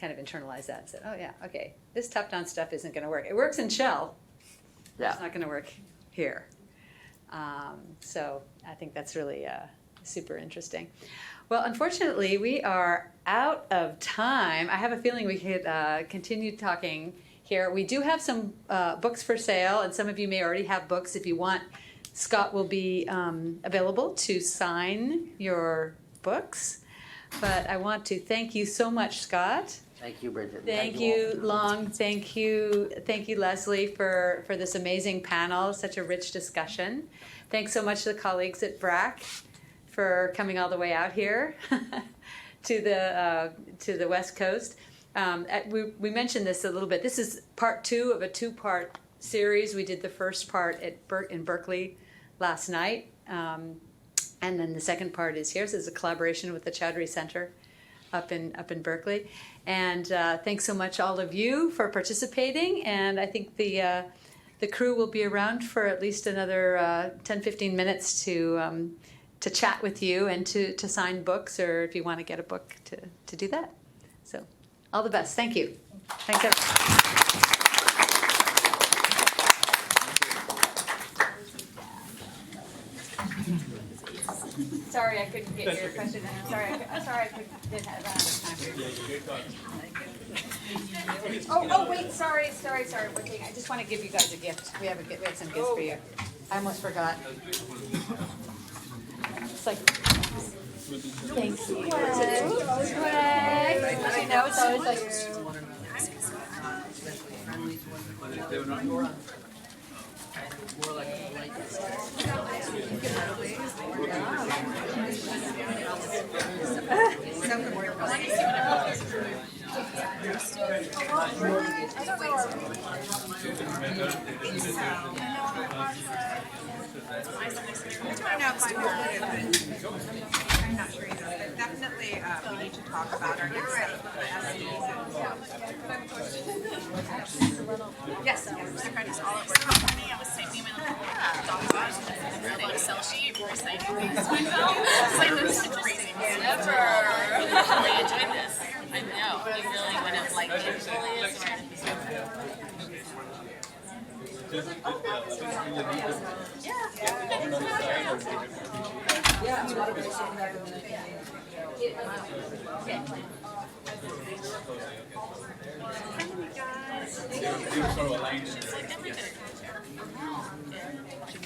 Speaker 2: kind of internalized that and said, oh yeah, okay, this top-down stuff isn't going to work. It works in Shell.
Speaker 1: Yeah.
Speaker 2: It's not going to work here. So I think that's really super interesting. Well, unfortunately, we are out of time. I have a feeling we could continue talking here. We do have some books for sale, and some of you may already have books. If you want, Scott will be available to sign your books. But I want to thank you so much, Scott.
Speaker 4: Thank you, Brigit.
Speaker 2: Thank you, Long. Thank you, Leslie, for this amazing panel. Such a rich discussion. Thanks so much to the colleagues at BRAC for coming all the way out here to the West Coast. We mentioned this a little bit. This is part 2 of a 2-part series. We did the first part in Berkeley last night, and then the second part is here. So this is a collaboration with the Chowdhury Center up in Berkeley. And thanks so much, all of you, for participating. And I think the crew will be around for at least another 10-15 minutes to chat with you and to sign books, or if you want to get a book to do that. So all the best. Thank you. Thanks, everyone. Sorry I couldn't get your question. I'm sorry I didn't have run out of time. Oh wait, sorry. One thing. I just want to give you guys a gift. We have some gifts for you. I almost forgot. It's like, thank you. I know it's always like.
Speaker 14: I'm not sure either, but definitely we need to talk about our next step for the SDs. Yes, my friend is all at work company. I was saving him in a little Excel sheet, reciting things to myself. It's like this is crazy. Never. I really enjoyed this. I know. You really went up like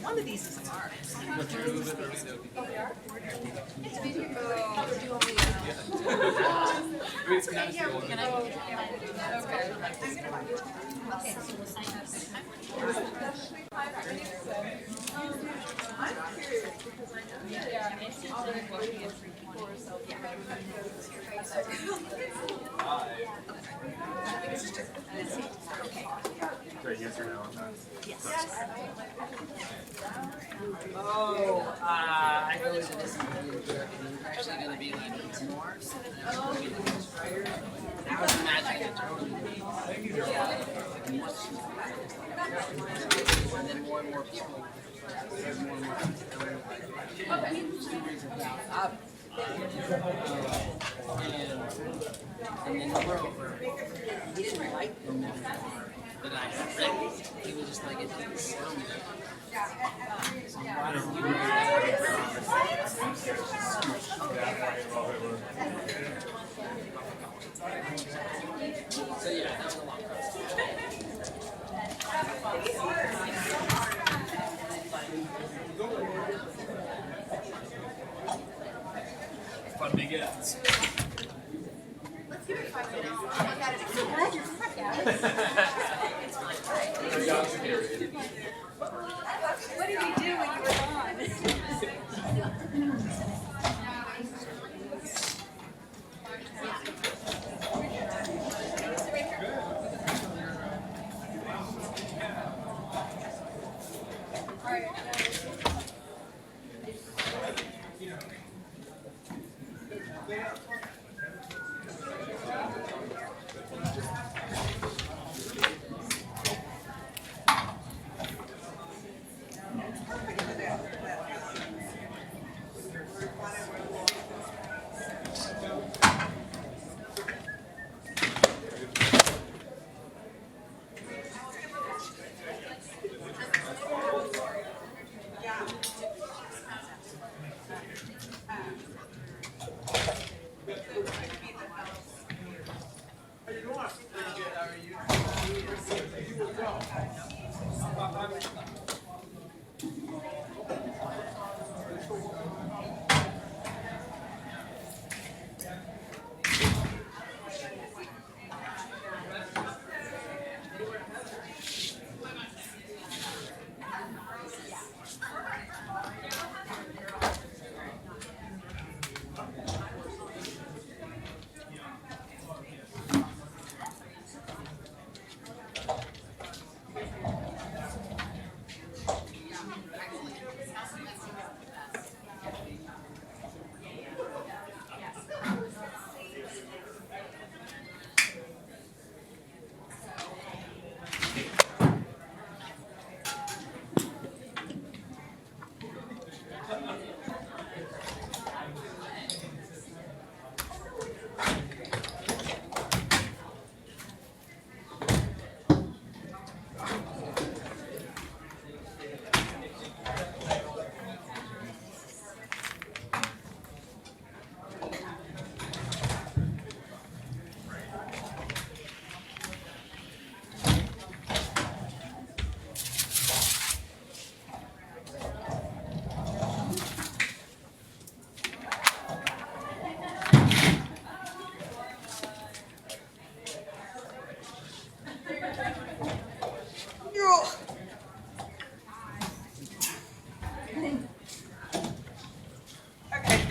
Speaker 14: one of these is ours.
Speaker 9: Yes or no on that?
Speaker 14: Yes.
Speaker 4: Oh, I believe that this is actually going to be like more. I was imagining it totally. And then more and more people. And then moreover, he didn't like them anymore. That I had read. He was just like, it doesn't sound good. So why don't you read So yeah, that was a long process.
Speaker 9: Fun begins.
Speaker 14: Let's give it 5 minutes. Look at it again. What did you do when you were gone? All right.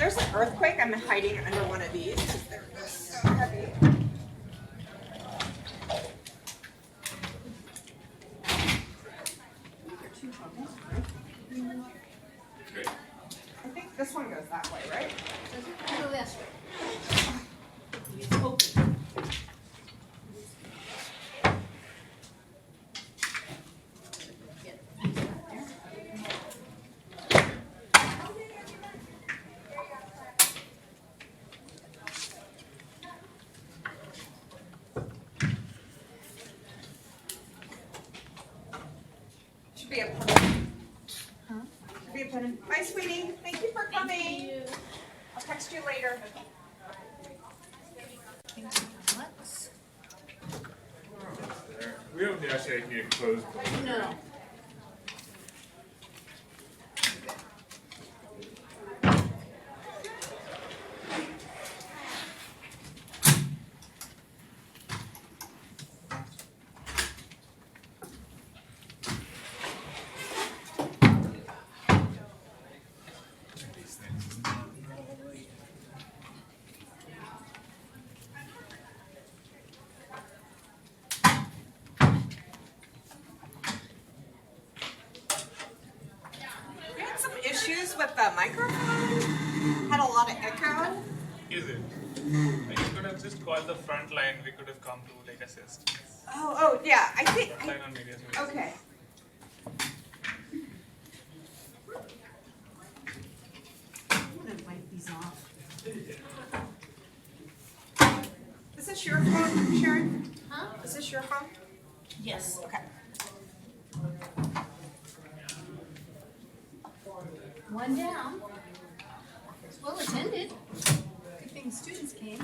Speaker 14: there's an earthquake, I'm hiding under one of these because they're so heavy. I think this one goes that way, right?
Speaker 10: Go this way.
Speaker 14: Should be a pudding. Huh? Should be a pudding. Bye, sweetie. Thank you for coming. I'll text you later.
Speaker 9: We don't actually need to close.
Speaker 14: No. We had some issues with the microphone. Had a lot of echo.
Speaker 9: Is it? Like, you could have just called the front line. We could have come to like assist.
Speaker 14: Oh, yeah. I think.
Speaker 9: Front line on media.
Speaker 14: Okay. I'm gonna wipe these off. Is this your phone, Sharon? Huh? Is this your phone? Yes. Okay.
Speaker 10: One down. It's well attended. Good thing students came.